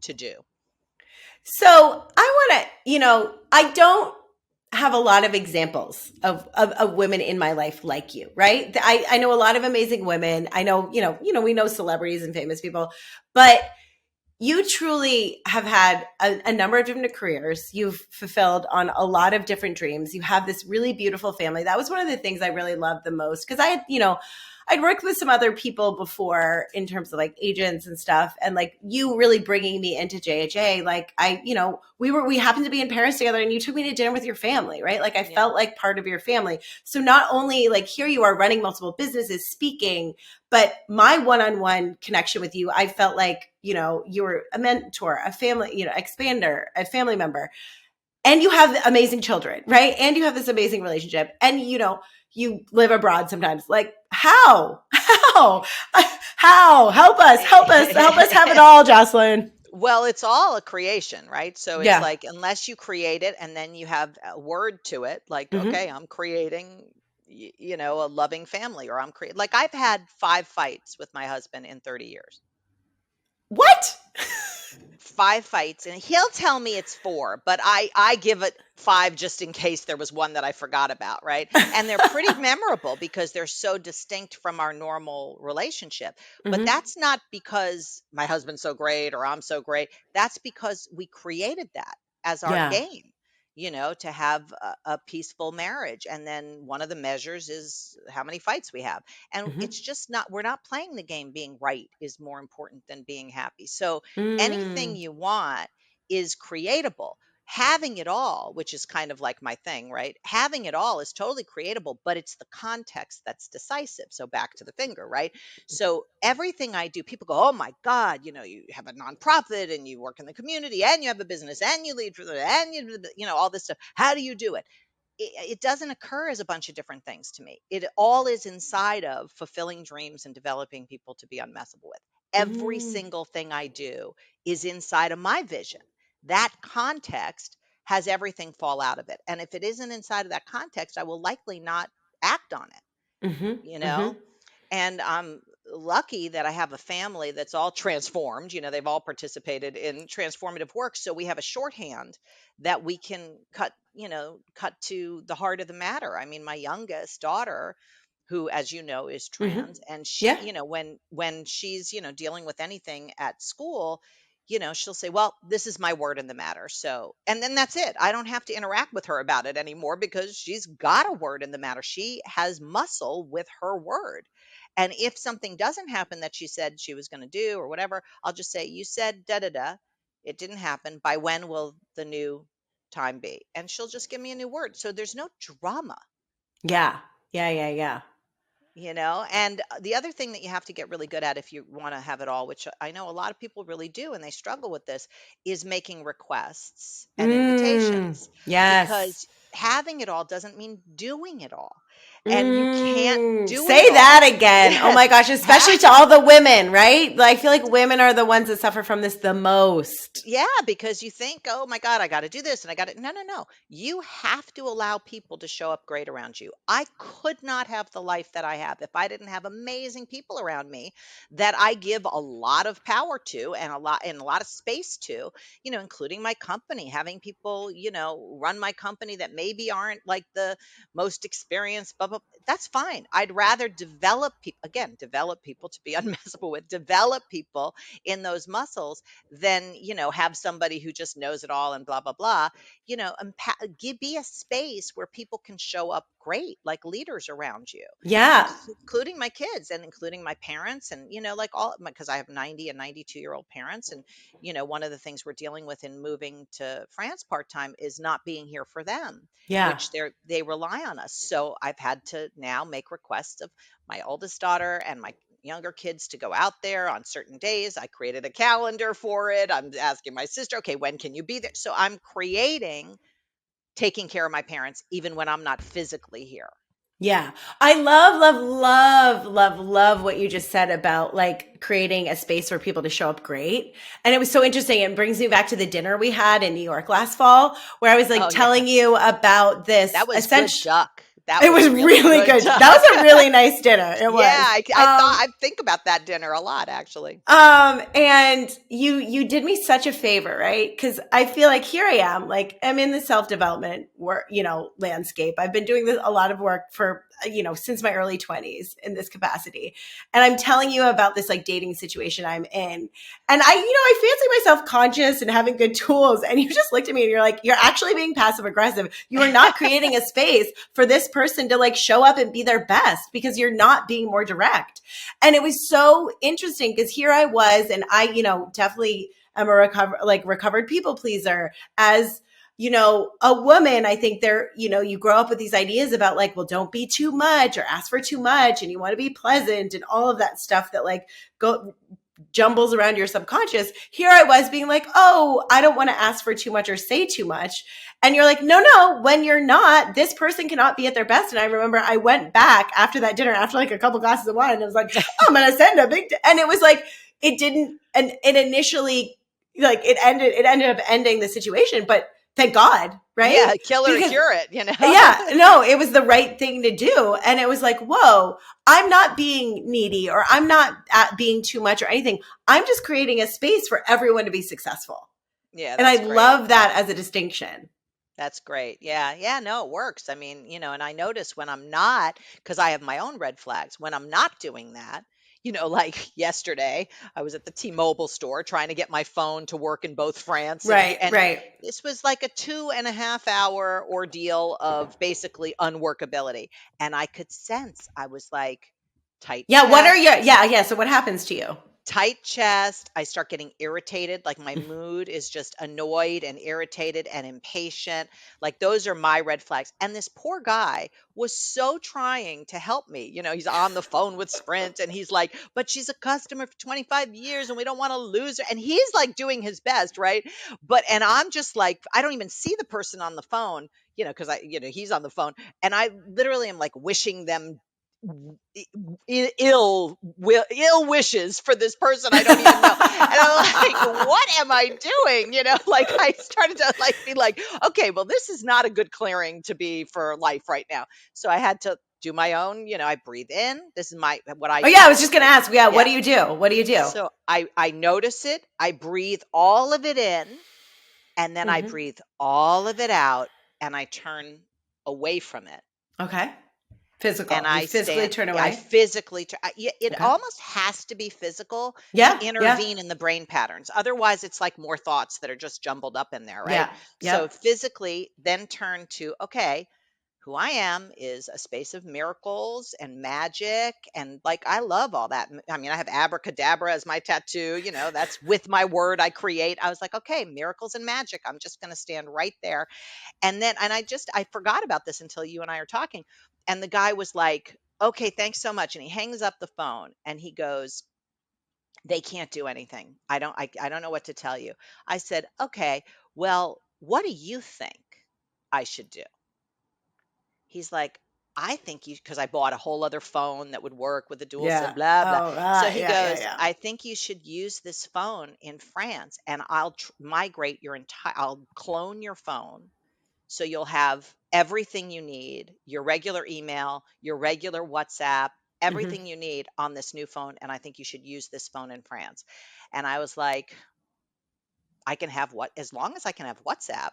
Speaker 2: to do.
Speaker 1: So I want to, I don't have a lot of examples of women in my life like you, right? I know a lot of amazing women. I know, we know celebrities and famous people, but you truly have had a number of different careers. You've fulfilled on a lot of different dreams. You have this really beautiful family. That was one of the things I really loved the most because I'd worked with some other people before in terms of like agents and stuff. And like you really bringing me into JHA, like we happened to be in Paris together and you took me to dinner with your family, right? Like I
Speaker 2: Yeah.
Speaker 1: felt like part of your family. So not only like here you are running multiple businesses, speaking, but my one-on-one connection with you, I felt like, you were a mentor, a family, expander, a family member, and you have amazing children, right? And you have this amazing relationship. And, you live abroad sometimes. Like, how? How? Help us have it all, Josselyne.
Speaker 2: Well, it's all a creation, right? So it's
Speaker 1: Yeah.
Speaker 2: like unless you create it and then you have a word to it, like,
Speaker 1: Mm-hmm.
Speaker 2: okay, I'm creating, a loving family, or I'm creating, like, I've had 5 fights with my husband in 30 years.
Speaker 1: What?
Speaker 2: 5 fights, and he'll tell me it's four, but I give it five just in case there was one that I forgot about, right? And they're pretty memorable because they're so distinct from our normal relationship. But
Speaker 1: Mm-hmm.
Speaker 2: that's not because my husband's so great or I'm so great. That's because we created that as our
Speaker 1: Yeah.
Speaker 2: game. To have a peaceful marriage. And then one of the measures is how many fights we have. And
Speaker 1: Mm-hmm.
Speaker 2: it's just not, we're not playing the game being right is more important than being happy. So anything
Speaker 1: Mm.
Speaker 2: you want is creatable. Having it all, which is kind of like my thing, right? Having it all is totally creatable, but it's the context that's decisive. So back to the finger, right? So everything I do, people go, "Oh my God, you have a nonprofit and you work in the community and you have a business and you lead for the and all this stuff. How do you do it?" It doesn't occur as a bunch of different things to me. It all is inside of fulfilling dreams and developing people to be unmessable with. Every
Speaker 1: Mm.
Speaker 2: single thing I do is inside of my vision. That context has everything fall out of it. And if it isn't inside of that context, I will likely not act on it,
Speaker 1: Mm-hmm.
Speaker 2: you
Speaker 1: Mm-hmm.
Speaker 2: know? And I'm lucky that I have a family that's all transformed. They've all participated in transformative work. So we have a shorthand that we can cut to the heart of the matter. I mean, my youngest daughter, who, as you know, is
Speaker 1: Mm-hmm.
Speaker 2: trans, and she,
Speaker 1: Yeah.
Speaker 2: when she's, dealing with anything at school, she'll say, well, this is my word in the matter. So, and then that's it. I don't have to interact with her about it anymore because she's got a word in the matter. She has muscle with her word. And if something doesn't happen that she said she was going to do or whatever, I'll just say, you said da da da. It didn't happen. By when will the new time be? And she'll just give me a new word. So there's no drama.
Speaker 1: Yeah. Yeah. Yeah. Yeah.
Speaker 2: And the other thing that you have to get really good at if you want to have it all, which I know a lot of people really do and they struggle with this, is making requests and
Speaker 1: Mm.
Speaker 2: invitations,
Speaker 1: Yes.
Speaker 2: because having it all doesn't mean doing it all, and you can't
Speaker 1: Mm,
Speaker 2: do it
Speaker 1: say
Speaker 2: all.
Speaker 1: that again. Oh
Speaker 2: Yes.
Speaker 1: my gosh, especially to all the women, right? Like, I feel like women are the ones that suffer from this the most.
Speaker 2: Yeah, because you think, oh my God, I got to do this and I got to. No, no, no. You have to allow people to show up great around you. I could not have the life that I have if I didn't have amazing people around me that I give a lot of power to and a lot of space to, including my company, having people, run my company that maybe aren't like the most experienced, blah, blah. That's fine. I'd rather develop people to be unmessable with, develop people in those muscles than have somebody who just knows it all and blah blah blah. Be a space where people can show up great, like leaders around you,
Speaker 1: Yeah.
Speaker 2: including my kids and including my parents, and like all because I have 90 and 92-year-old parents. And one of the things we're dealing with in moving to France part-time is not being here for them,
Speaker 1: Yeah.
Speaker 2: which they rely on us. So I've had to now make requests of my oldest daughter and my younger kids to go out there on certain days. I created a calendar for it. I'm asking my sister, okay, when can you be there? So I'm creating taking care of my parents even when I'm not physically here.
Speaker 1: Yeah. I love, love, love, love, love what you just said about like creating a space for people to show up great. And it was so interesting. It brings me back to the dinner we had in New York last fall, where I was like
Speaker 2: Oh yeah,
Speaker 1: telling you about this
Speaker 2: that was good
Speaker 1: essential.
Speaker 2: duck. that
Speaker 1: It was
Speaker 2: really
Speaker 1: really good.
Speaker 2: time.
Speaker 1: That was a really nice dinner. It was.
Speaker 2: Yeah, I think about that dinner a lot, actually.
Speaker 1: And you did me such a favor, right? Because I feel like here I am, like I'm in the self-development work, landscape. I've been doing a lot of work for, since my early 20s in this capacity. And I'm telling you about this like dating situation I'm in. And I fancy myself conscious and having good tools. And you just looked at me and you're like, you're actually being passive aggressive. You are not creating a space for this person to like show up and be their best because you're not being more direct. And it was so interesting because here I was, and I, definitely am a recovered people pleaser. As a woman, I think you grow up with these ideas about like, well, don't be too much or ask for too much, and you want to be pleasant and all of that stuff that like jumbles around your subconscious. Here I was being like, oh, I don't want to ask for too much or say too much. And you're like, no, when you're not, this person cannot be at their best. And I remember I went back after that dinner, after like a couple glasses of wine, and I was like, I'm going to send a big, and it was like, it didn't, and it initially, like it ended up ending the situation, but thank God, right?
Speaker 2: Yeah, kill her to cure it,
Speaker 1: Yeah, no, it was the right thing to do. And it was like, whoa, I'm not being needy or I'm not being too much or anything. I'm just creating a space for everyone to be successful.
Speaker 2: Yeah,
Speaker 1: and I love that as a distinction.
Speaker 2: That's great. Yeah, no, it works. I mean, and I notice when I'm not, because I have my own red flags, when I'm not doing that, like yesterday, I was at the T-Mobile store trying to get my phone to work in both France
Speaker 1: Right.
Speaker 2: this was like a 2.5 hour ordeal of basically unworkability. And I could sense, I was like, tight
Speaker 1: Yeah. What are
Speaker 2: chest.
Speaker 1: yeah. So what happens to you?
Speaker 2: Tight chest. I start getting irritated. Like my mood is just annoyed and irritated and impatient. Like those are my red flags. And this poor guy was so trying to help me. He's on the phone with Sprint and he's like, but she's a customer for 25 years and we don't want to lose her. And he's like doing his best, right? And I'm just like, I don't even see the person on the phone, because he's on the phone. And I literally am like wishing them ill wishes for this person I don't even know. And I'm like, what am I doing? Like I started to like be like, okay, well, this is not a good clearing to be for life right now. So I had to do my own, I breathe in. This is what I
Speaker 1: Oh yeah, I was just going to ask. Yeah. What do you do? What do you do?
Speaker 2: So I notice it. I breathe all of it in and then I breathe all of it out and I turn away from it.
Speaker 1: Okay. Physical.
Speaker 2: And
Speaker 1: I physically turn away.
Speaker 2: I physically turn. It almost has to be physical
Speaker 1: Yeah,
Speaker 2: to intervene in the brain patterns. Otherwise, it's like more thoughts that are just jumbled up in there, right?
Speaker 1: Yeah.
Speaker 2: So physically, then turn to, okay, who I am is a space of miracles and magic. And like, I love all that. I mean, I have abracadabra as my tattoo, that's with my word I create. I was like, okay, miracles and magic. I'm just going to stand right there. And then, I forgot about this until you and I are talking. And the guy was like, okay, thanks so much. And he hangs up the phone and he goes, they can't do anything. I don't know what to tell you. I said, okay, well, what do you think I should do? He's like, I think because I bought a whole other phone that would work with the dual SIM, blah, blah. So he goes, I think you should use this phone in France and I'll migrate I'll clone your phone. So you'll have everything you need, your regular email, your regular WhatsApp, everything you need on this new phone. And I think you should use this phone in France. And I was like, as long as I can have WhatsApp,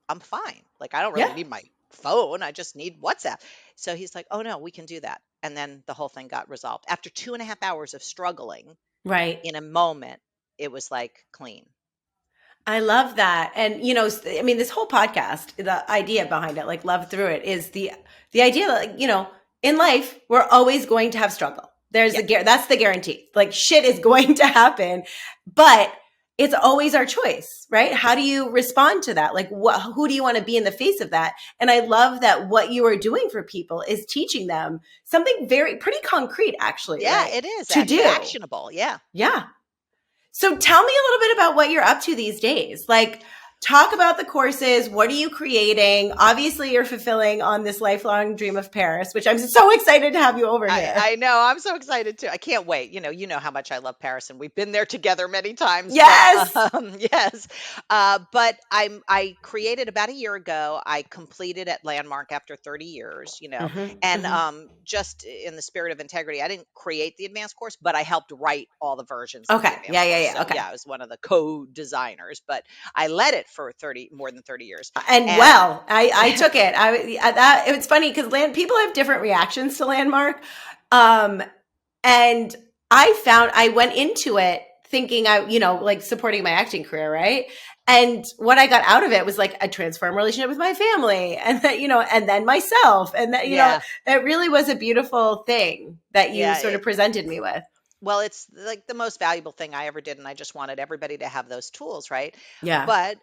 Speaker 2: I'm fine. Like, I don't really need my phone. I just need WhatsApp. So he's like, oh no, we can do that. And then the whole thing got resolved. After 2.5 hours of struggling,
Speaker 1: right,
Speaker 2: in a moment, it was like clean.
Speaker 1: I love that. And, I mean, this whole podcast, the idea behind it, like love through it, is the idea that, in life, we're always going to have struggle. That's the guarantee. Like shit is going to happen, but it's always our choice, right? How do you respond to that? Like who do you want to be in the face of that? And I love that what you are doing for people is teaching them something pretty concrete, actually.
Speaker 2: Yeah,
Speaker 1: right?
Speaker 2: It is.
Speaker 1: To do.
Speaker 2: Actionable. Yeah.
Speaker 1: Yeah. So tell me a little bit about what you're up to these days. Like, talk about the courses. What are you creating? Obviously, you're fulfilling on this lifelong dream of Paris, which I'm so excited to have you over here.
Speaker 2: I know. I'm so excited too. I can't wait. You know how much I love Paris, and we've been there together many times. But
Speaker 1: Yes.
Speaker 2: yes, but I created about a year ago. I completed at Landmark after 30 years.
Speaker 1: Hmm.
Speaker 2: And
Speaker 1: Hmm.
Speaker 2: just in the spirit of integrity, I didn't create the advanced course, but I helped write all the versions of the
Speaker 1: Okay. Yeah.
Speaker 2: advanced
Speaker 1: Yeah.
Speaker 2: course.
Speaker 1: Yeah.
Speaker 2: So
Speaker 1: Okay.
Speaker 2: yeah, I was one of the co-designers, but I led it for 30 more than 30 years,
Speaker 1: And
Speaker 2: and
Speaker 1: well, I took it. That it's funny because people have different reactions to Landmark, um, and I went into it thinking like supporting my acting career, right? And what I got out of it was like a transformed relationship with my family, and that and then myself, and that
Speaker 2: yeah,
Speaker 1: it really was a beautiful thing that you sort
Speaker 2: yeah.
Speaker 1: of presented me with.
Speaker 2: Well, it's like the most valuable thing I ever did, and I just wanted everybody to have those tools, right?
Speaker 1: Yeah.
Speaker 2: But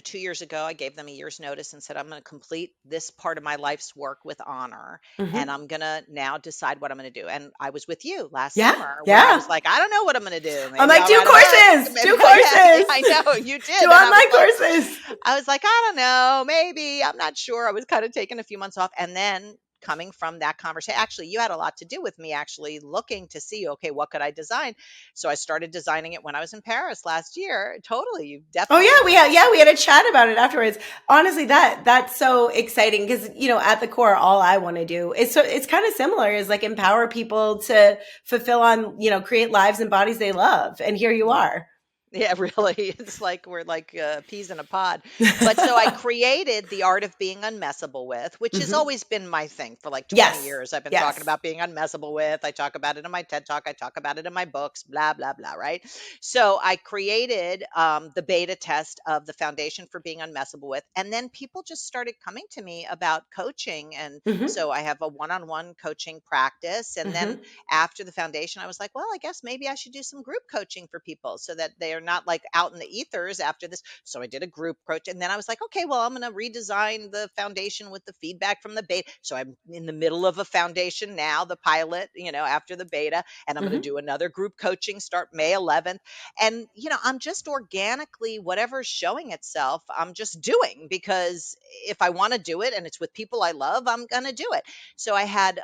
Speaker 2: 2 years ago, I gave them a year's notice and said, I'm going to complete this part of my life's work with honor, and
Speaker 1: Hmm.
Speaker 2: I'm going to now decide what I'm going to do. And I was with you last
Speaker 1: Yeah.
Speaker 2: summer, where I
Speaker 1: Yeah.
Speaker 2: was like, I don't know what I'm going to do.
Speaker 1: I'm
Speaker 2: Maybe
Speaker 1: like,
Speaker 2: I'll
Speaker 1: do
Speaker 2: write a book.
Speaker 1: courses,
Speaker 2: Maybe,
Speaker 1: do
Speaker 2: yeah, yeah, I
Speaker 1: courses,
Speaker 2: know you
Speaker 1: do
Speaker 2: did, and
Speaker 1: online courses.
Speaker 2: I was like, I don't know, maybe I'm not sure. I was kind of taking a few months off, and then coming from that conversation, actually you had a lot to do with me actually looking to see, okay, what could I design? So I started designing it when I was in Paris last year. Totally, you
Speaker 1: Oh
Speaker 2: definitely
Speaker 1: yeah,
Speaker 2: influenced
Speaker 1: we
Speaker 2: me.
Speaker 1: had a chat about it afterwards. Honestly, that's so exciting because at the core, all I want to do is it's kind of similar is like empower people to fulfill on create lives and bodies they love, and here you
Speaker 2: Yeah.
Speaker 1: are.
Speaker 2: Yeah, really. It's like we're like peas in a pod. But so I created the art of being unmessable with, which has
Speaker 1: Hmm.
Speaker 2: always been my thing for like 20
Speaker 1: Yes,
Speaker 2: years. I've been talking
Speaker 1: yes.
Speaker 2: about being unmessable with. I talk about it in my TED Talk. I talk about it in my books, blah, blah, blah, right? So I created the beta test of the foundation for being unmessable with. And then people just started coming to me about coaching. And
Speaker 1: Hmm.
Speaker 2: so I have a one on one coaching practice. And then
Speaker 1: Hmm.
Speaker 2: after the foundation, I was like, well, I guess maybe I should do some group coaching for people so that they are not like out in the ethers after this. So I did a group coach. And then I was like, okay, well, I'm going to redesign the foundation with the feedback from the beta. So I'm in the middle of a foundation now, the pilot, after the beta. And I'm going to
Speaker 1: Hmm.
Speaker 2: do another group coaching start May 11th. And, I'm just organically, whatever's showing itself, I'm just doing because if I want to do it and it's with people I love, I'm going to do it. So I had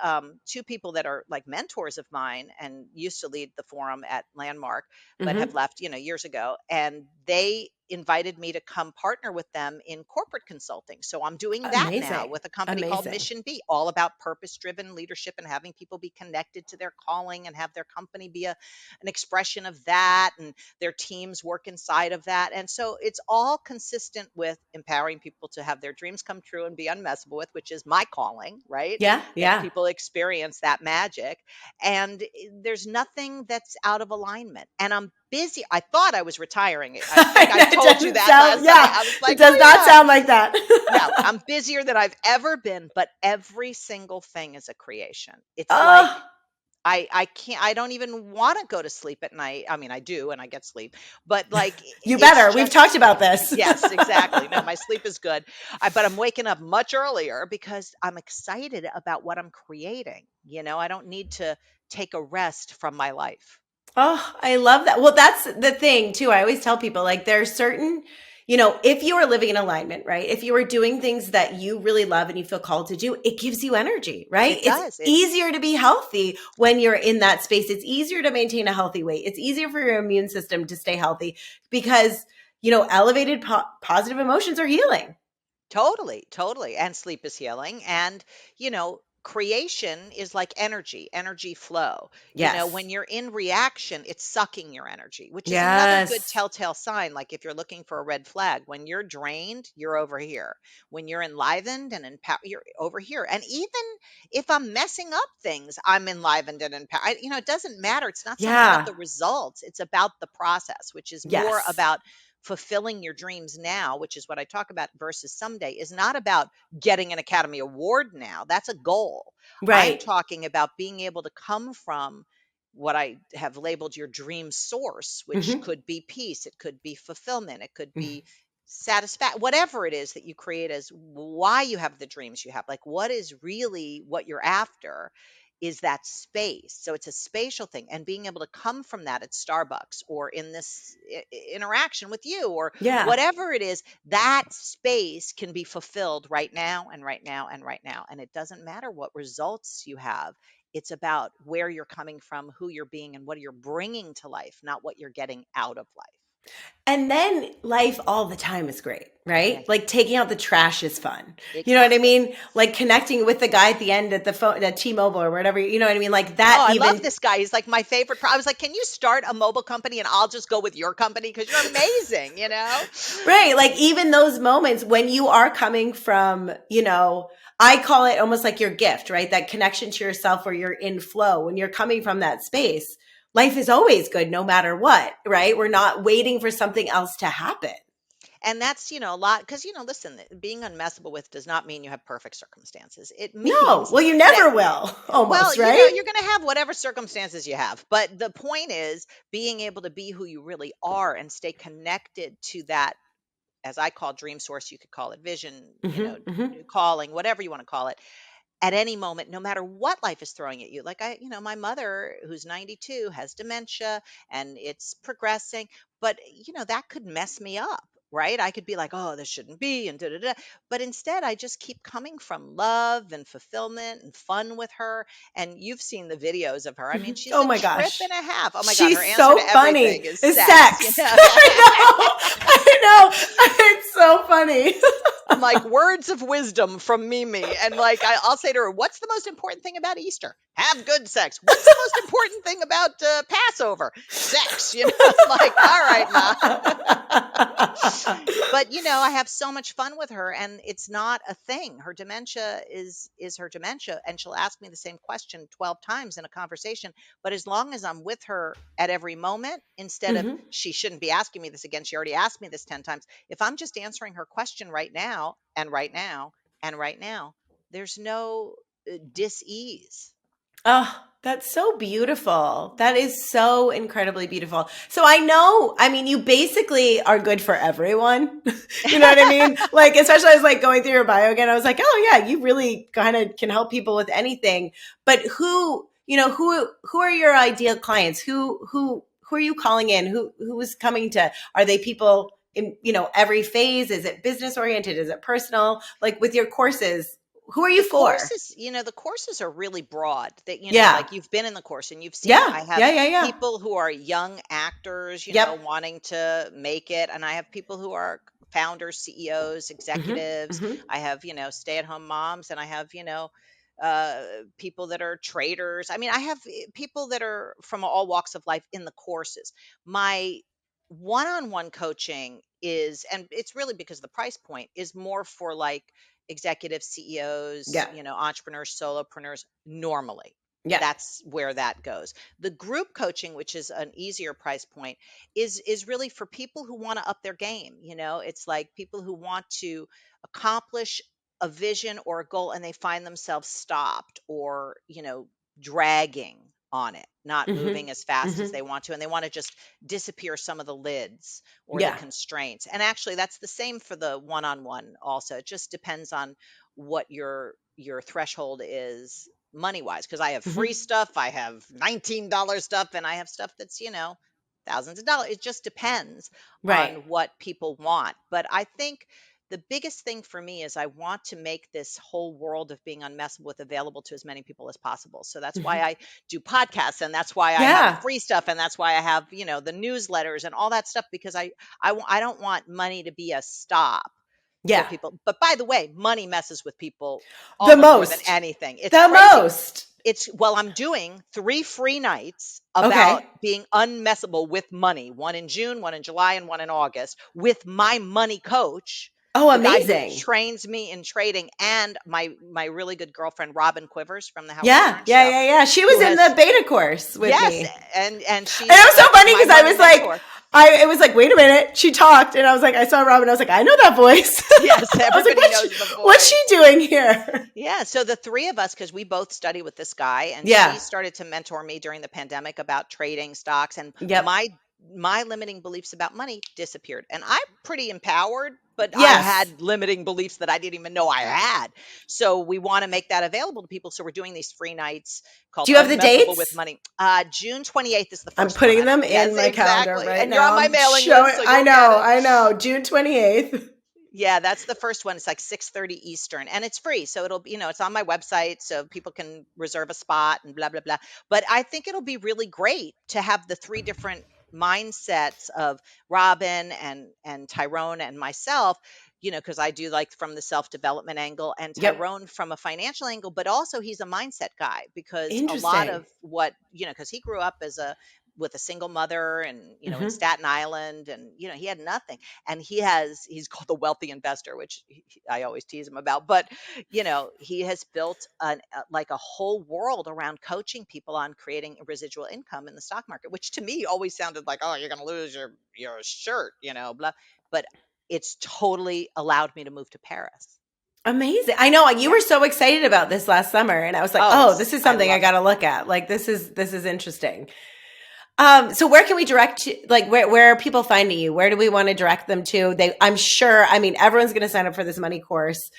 Speaker 2: two people that are like mentors of mine and used to lead the forum at Landmark, but have
Speaker 1: Hmm.
Speaker 2: left, years ago. And they invited me to come partner with them in corporate consulting. So I'm doing that now
Speaker 1: Amazing,
Speaker 2: with a company called
Speaker 1: amazing.
Speaker 2: Mission B, all about purpose driven leadership and having people be connected to their calling and have their company be an expression of that and their teams work inside of that. And so it's all consistent with empowering people to have their dreams come true and be unmessable with, which is my calling, right?
Speaker 1: Yeah,
Speaker 2: That
Speaker 1: yeah.
Speaker 2: people experience that magic. And there's nothing that's out of alignment. And I'm busy. I thought I was retiring. I think I
Speaker 1: It
Speaker 2: told you
Speaker 1: doesn't
Speaker 2: that
Speaker 1: sound.
Speaker 2: last time.
Speaker 1: Yeah,
Speaker 2: I was
Speaker 1: it
Speaker 2: like,
Speaker 1: does
Speaker 2: oh,
Speaker 1: not
Speaker 2: yeah.
Speaker 1: sound like that.
Speaker 2: No, I'm busier than I've ever been, but every single thing is a creation. It's like
Speaker 1: Oh,
Speaker 2: I can't, I don't even want to go to sleep at night. I mean, I do and I get sleep, but like
Speaker 1: you
Speaker 2: it's
Speaker 1: better. We've talked
Speaker 2: just
Speaker 1: about this.
Speaker 2: yes, exactly. No, my sleep is good. But I'm waking up much earlier because I'm excited about what I'm creating. I don't need to take a rest from my life.
Speaker 1: Oh, I love that. Well, that's the thing too. I always tell people like there's certain, if you are living in alignment, right? If you are doing things that you really love and you feel called to do, it gives you energy, right?
Speaker 2: It
Speaker 1: It's
Speaker 2: does.
Speaker 1: easier to be healthy when you're in that space. It's easier to maintain a healthy weight. It's easier for your immune system to stay healthy because, elevated positive emotions are healing.
Speaker 2: Totally, totally. And sleep is healing. And, creation is like energy flow. When
Speaker 1: Yes.
Speaker 2: you're in reaction, it's sucking your energy, which is another good
Speaker 1: Yes.
Speaker 2: telltale sign. Like if you're looking for a red flag, when you're drained, you're over here. When you're enlivened and empowered, you're over here. And even if I'm messing up things, I'm enlivened and empowered. It doesn't matter. It's not so much about
Speaker 1: Yeah.
Speaker 2: the results, it's about the process, which is more
Speaker 1: Yes.
Speaker 2: about fulfilling your dreams now, which is what I talk about, versus someday, is not about getting an Academy Award now. That's a goal. I'm
Speaker 1: Right.
Speaker 2: talking about being able to come from what I have labeled your dream source, which
Speaker 1: Hmm.
Speaker 2: could be peace, it could be fulfillment, it could be satisfaction, whatever it is that you create as why you have the dreams you have, like what is really what you're after. is that space. So it's a spatial thing, and being able to come from that at Starbucks or in this interaction with you or
Speaker 1: Yeah.
Speaker 2: whatever it is, that space can be fulfilled right now and right now and right now. And it doesn't matter what results you have. It's about where you're coming from, who you're being, and what you're bringing to life, not what you're getting out of life.
Speaker 1: And then life all the time is great, right?
Speaker 2: Yes,
Speaker 1: Like taking out the trash is fun. You know what I
Speaker 2: exactly.
Speaker 1: mean? Like connecting with the guy at the end at the phone at T-Mobile or whatever, you know what I mean? Like
Speaker 2: Oh,
Speaker 1: that
Speaker 2: I love
Speaker 1: even
Speaker 2: this guy. He's like my favorite. I was like, can you start a mobile company and I'll just go with your company because you're amazing, you know?
Speaker 1: right, like even those moments when you are coming from, I call it almost like your gift, right? That connection to yourself where you're in flow. When you're coming from that space, life is always good no matter what, right? We're not waiting for something else to happen.
Speaker 2: And that's, a lot because, listen, being unmessable with does not mean you have perfect circumstances. It
Speaker 1: No,
Speaker 2: means
Speaker 1: well, you
Speaker 2: that,
Speaker 1: never will,
Speaker 2: well,
Speaker 1: almost, right?
Speaker 2: you're going to have whatever circumstances you have. But the point is being able to be who you really are and stay connected to that, as I call dream source, you could call it vision,
Speaker 1: Hmm, hmm.
Speaker 2: calling, whatever you want to call it at any moment, no matter what life is throwing at you. Like my mother, who's 92, has dementia and it's progressing, but that could mess me up. Right. I could be like, oh, this shouldn't be, and da da da. But instead, I just keep coming from love and fulfillment and fun with her. And you've seen the videos of her. I mean, she's
Speaker 1: Oh
Speaker 2: a
Speaker 1: my
Speaker 2: trip and
Speaker 1: gosh.
Speaker 2: a half. Oh my God. Her
Speaker 1: She's
Speaker 2: answer
Speaker 1: so
Speaker 2: to everything
Speaker 1: funny.
Speaker 2: is
Speaker 1: It's
Speaker 2: sex.
Speaker 1: sex. I know. I know. It's so funny.
Speaker 2: I'm like, words of wisdom from Mimi. And like, I'll say to her, what's the most important thing about Easter? Have good sex. What's the most important thing about Passover? Sex. I'm like, all right, Ma. But I have so much fun with her, and it's not a thing. Her dementia is her dementia, and she'll ask me the same question 12 times in a conversation. But as long as I'm with her at every moment, instead of
Speaker 1: Hmm.
Speaker 2: she shouldn't be asking me this again, she already asked me this 10 times. If I'm just answering her question right now and right now and right now, there's no dis-ease.
Speaker 1: Oh, that's so beautiful. That is so incredibly beautiful. So I know, I mean, you basically are good for everyone. You know what I mean? Like, especially I was like going through your bio again. I was like, oh yeah, you really kind of can help people with anything. But who are your ideal clients? Who are you calling in? Who is coming to? Are they people in, every phase? Is it business oriented? Is it personal? Like with your courses, who are you for?
Speaker 2: The courses are really broad that,
Speaker 1: Yeah.
Speaker 2: like you've been in the course and you've seen,
Speaker 1: Yeah.
Speaker 2: I have
Speaker 1: Yeah. Yeah. Yeah.
Speaker 2: people who are young actors,
Speaker 1: Yep.
Speaker 2: wanting to make it. And I have people who are founders, CEOs,
Speaker 1: Hmm,
Speaker 2: executives.
Speaker 1: hmm.
Speaker 2: I have, stay-at-home moms, and I have, uh, people that are traders. I mean, I have people that are from all walks of life in the courses. My one-on-one coaching is, and it's really because the price point is more for like executive CEOs,
Speaker 1: Yeah.
Speaker 2: entrepreneurs, solopreneurs normally.
Speaker 1: Yeah.
Speaker 2: That's where that goes. The group coaching, which is an easier price point, is really for people who want to up their game. It's like people who want to accomplish a vision or a goal and they find themselves stopped or, dragging on it, not
Speaker 1: Hmm,
Speaker 2: moving as fast as
Speaker 1: hmm.
Speaker 2: they want to, and they want to just disappear some of the lids or the
Speaker 1: Yeah.
Speaker 2: constraints. And actually that's the same for the one-on-one also. It just depends on what your threshold is money wise, because I have free
Speaker 1: Hmm.
Speaker 2: stuff, I have $19 stuff, and I have stuff that's, thousands of dollars. It just depends on
Speaker 1: Right.
Speaker 2: what people want. But I think the biggest thing for me is I want to make this whole world of being unmessable with available to as many people as possible. So that's why
Speaker 1: Hmm.
Speaker 2: I do podcasts, and that's why I have
Speaker 1: Yeah.
Speaker 2: free stuff, and that's why I have, the newsletters and all that stuff, because I don't want money to be a stop for
Speaker 1: Yeah.
Speaker 2: people. But by the way, money messes with people
Speaker 1: The
Speaker 2: almost more than
Speaker 1: most.
Speaker 2: anything. It's
Speaker 1: The
Speaker 2: crazy.
Speaker 1: most.
Speaker 2: I'm doing 3 free nights
Speaker 1: Okay.
Speaker 2: about being unmessable with money, one in June, one in July, and one in August, with my money coach,
Speaker 1: Oh,
Speaker 2: the guy who
Speaker 1: amazing.
Speaker 2: trains me in trading, and my really good girlfriend Robin Quivers from the Howard
Speaker 1: Yeah.
Speaker 2: Stern
Speaker 1: Yeah.
Speaker 2: show,
Speaker 1: Yeah. Yeah. She was
Speaker 2: who
Speaker 1: in
Speaker 2: has,
Speaker 1: the beta course with
Speaker 2: yes,
Speaker 1: me.
Speaker 2: and
Speaker 1: And it
Speaker 2: she's
Speaker 1: was so funny
Speaker 2: my
Speaker 1: because I
Speaker 2: money
Speaker 1: was like,
Speaker 2: mentor.
Speaker 1: it was like, wait a minute. She talked, and I was like, I saw Robin. I was like, I know that voice.
Speaker 2: Yes,
Speaker 1: I was like,
Speaker 2: everybody knows the
Speaker 1: what's she
Speaker 2: voice.
Speaker 1: doing here?
Speaker 2: Yeah, so the 3 of us, because we both study with this guy, and she
Speaker 1: Yeah.
Speaker 2: started to mentor me during the pandemic about trading stocks, and
Speaker 1: Yep.
Speaker 2: my limiting beliefs about money disappeared. And I'm pretty empowered, but I
Speaker 1: Yes.
Speaker 2: had limiting beliefs that I didn't even know I had. So we want to make that available to people. So we're doing these free nights called
Speaker 1: Do you have the
Speaker 2: Unmessable with
Speaker 1: dates?
Speaker 2: Money. June 28th is the
Speaker 1: I'm
Speaker 2: first one.
Speaker 1: putting them in
Speaker 2: Yes,
Speaker 1: my calendar
Speaker 2: exactly.
Speaker 1: right
Speaker 2: And you're
Speaker 1: now.
Speaker 2: on my
Speaker 1: I'm
Speaker 2: mailing list,
Speaker 1: showing.
Speaker 2: so you'll get it.
Speaker 1: I know. June 28th.
Speaker 2: Yeah, that's the first one. It's like 6:30 Eastern and it's free. So it'll be, it's on my website so people can reserve a spot and blah blah blah. But I think it'll be really great to have the three different mindsets of Robin and Tyrone and myself, because I do like from the self-development angle and
Speaker 1: Yep.
Speaker 2: Tyrone from a financial angle, but also he's a mindset guy because a lot
Speaker 1: Interesting.
Speaker 2: of what, because he grew up as a with a single mother and in
Speaker 1: Hmm.
Speaker 2: Staten Island, and he had nothing, and he's called the wealthy investor, which I always tease him about. But he has built like a whole world around coaching people on creating a residual income in the stock market, which to me always sounded like, oh, you're going to lose your shirt, blah. But it's totally allowed me to move to Paris.
Speaker 1: Amazing. I know you
Speaker 2: Yeah.
Speaker 1: were so excited about this last summer, and I was like,
Speaker 2: Oh,
Speaker 1: oh,
Speaker 2: it's
Speaker 1: this is
Speaker 2: I
Speaker 1: something I
Speaker 2: love
Speaker 1: got
Speaker 2: it.
Speaker 1: to look at. Like, this is interesting. So where can we direct you? Like, where are people finding you? Where do we want to direct them to? I'm sure, I mean, everyone's going to sign up for this money course.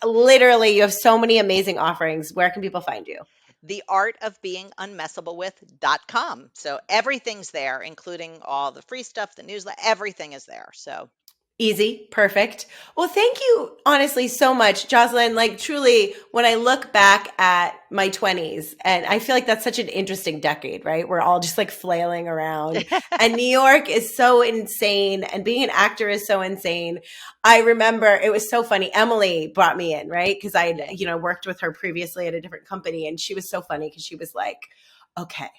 Speaker 1: Literally, you have so many amazing offerings. Where can people find you?
Speaker 2: The Art of Being Unmessablewith.com. So everything's there, including all the free stuff, the newsletter, everything is there. So
Speaker 1: Easy. Perfect. Well, thank you honestly so much, Josselyne. Like truly, when I look back at my 20s, and I feel like that's such an interesting decade, right? We're all just like flailing around. And New York is so insane, and being an actor is so insane. I remember it was so funny. Emily brought me in, right? Because I,
Speaker 2: yeah.
Speaker 1: worked with her previously at a different company, and she was so funny because she was like, okay,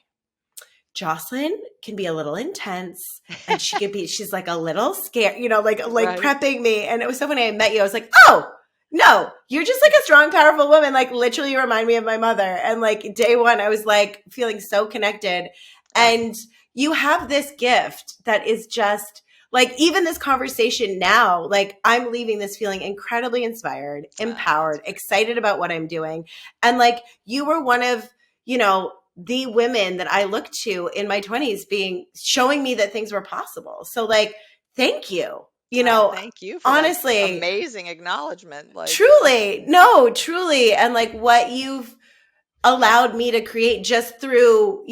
Speaker 1: Josselyne can be a little intense, and she's like a little scared, like
Speaker 2: Right.
Speaker 1: prepping me. And it was so funny. I met you. I was like, oh no, you're just like a strong, powerful woman. Like literally you remind me of my mother. And like day one, I was like feeling so connected.
Speaker 2: Ah,
Speaker 1: And you have this gift that is just like, even this conversation now, like I'm leaving this feeling incredibly inspired,
Speaker 2: that's
Speaker 1: empowered,
Speaker 2: great.
Speaker 1: excited about what I'm doing. And like you were one of, the women that I looked to in my 20s showing me that things were possible. So like, thank you.
Speaker 2: Thank you for that
Speaker 1: Honestly,
Speaker 2: amazing acknowledgement. Like,
Speaker 1: truly, no, truly. And like what you've allowed me to create just through,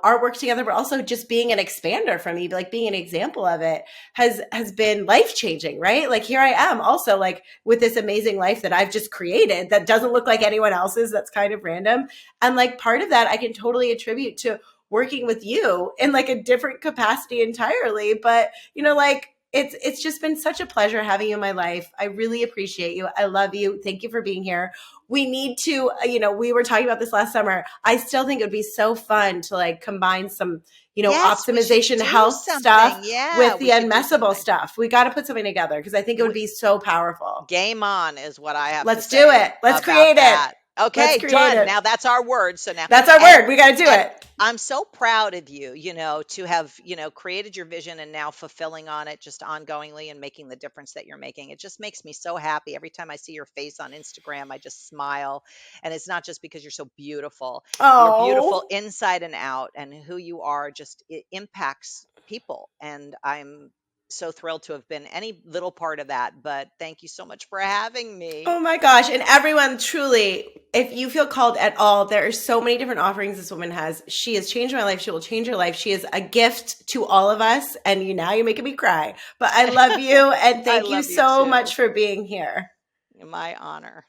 Speaker 1: our work together, but also just being an expander for me, like being an example of it has been life-changing, right? Like here I am also like with this amazing life that I've just created that doesn't look like anyone else's. That's kind of random. And like part of that I can totally attribute to working with you in like a different capacity entirely. But like it's just been such a pleasure having you in my life. I really appreciate you. I love you. Thank you for being here. We need to, we were talking about this last summer. I still think it would be so fun to like combine some,
Speaker 2: yes, we should
Speaker 1: optimization
Speaker 2: do
Speaker 1: health stuff
Speaker 2: something. Yeah,
Speaker 1: with
Speaker 2: we
Speaker 1: the
Speaker 2: should do
Speaker 1: unmessable
Speaker 2: something.
Speaker 1: stuff. We got to put something together because I think it would
Speaker 2: We,
Speaker 1: be so powerful.
Speaker 2: game on is what I have to
Speaker 1: Let's do
Speaker 2: say
Speaker 1: it. Let's
Speaker 2: about
Speaker 1: create it.
Speaker 2: that.
Speaker 1: Let's
Speaker 2: Okay,
Speaker 1: create
Speaker 2: done.
Speaker 1: it.
Speaker 2: Now that's our word. So now,
Speaker 1: That's our
Speaker 2: and
Speaker 1: word. We got to do
Speaker 2: and
Speaker 1: it.
Speaker 2: I'm so proud of you, to have, created your vision and now fulfilling on it just ongoingly and making the difference that you're making. It just makes me so happy. Every time I see your face on Instagram, I just smile. And it's not just because you're so beautiful. You're beautiful
Speaker 1: Oh,
Speaker 2: inside and out, and who you are just it impacts people. And I'm so thrilled to have been any little part of that. But thank you so much for having me.
Speaker 1: oh my gosh. And everyone, truly, if you feel called at all, there are so many different offerings this woman has. She has changed my life. She will change your life. She is a gift to all of us. And now you're making me cry. But I love you. And
Speaker 2: I
Speaker 1: thank you
Speaker 2: love you
Speaker 1: so
Speaker 2: too.
Speaker 1: much for being here.
Speaker 2: My honor.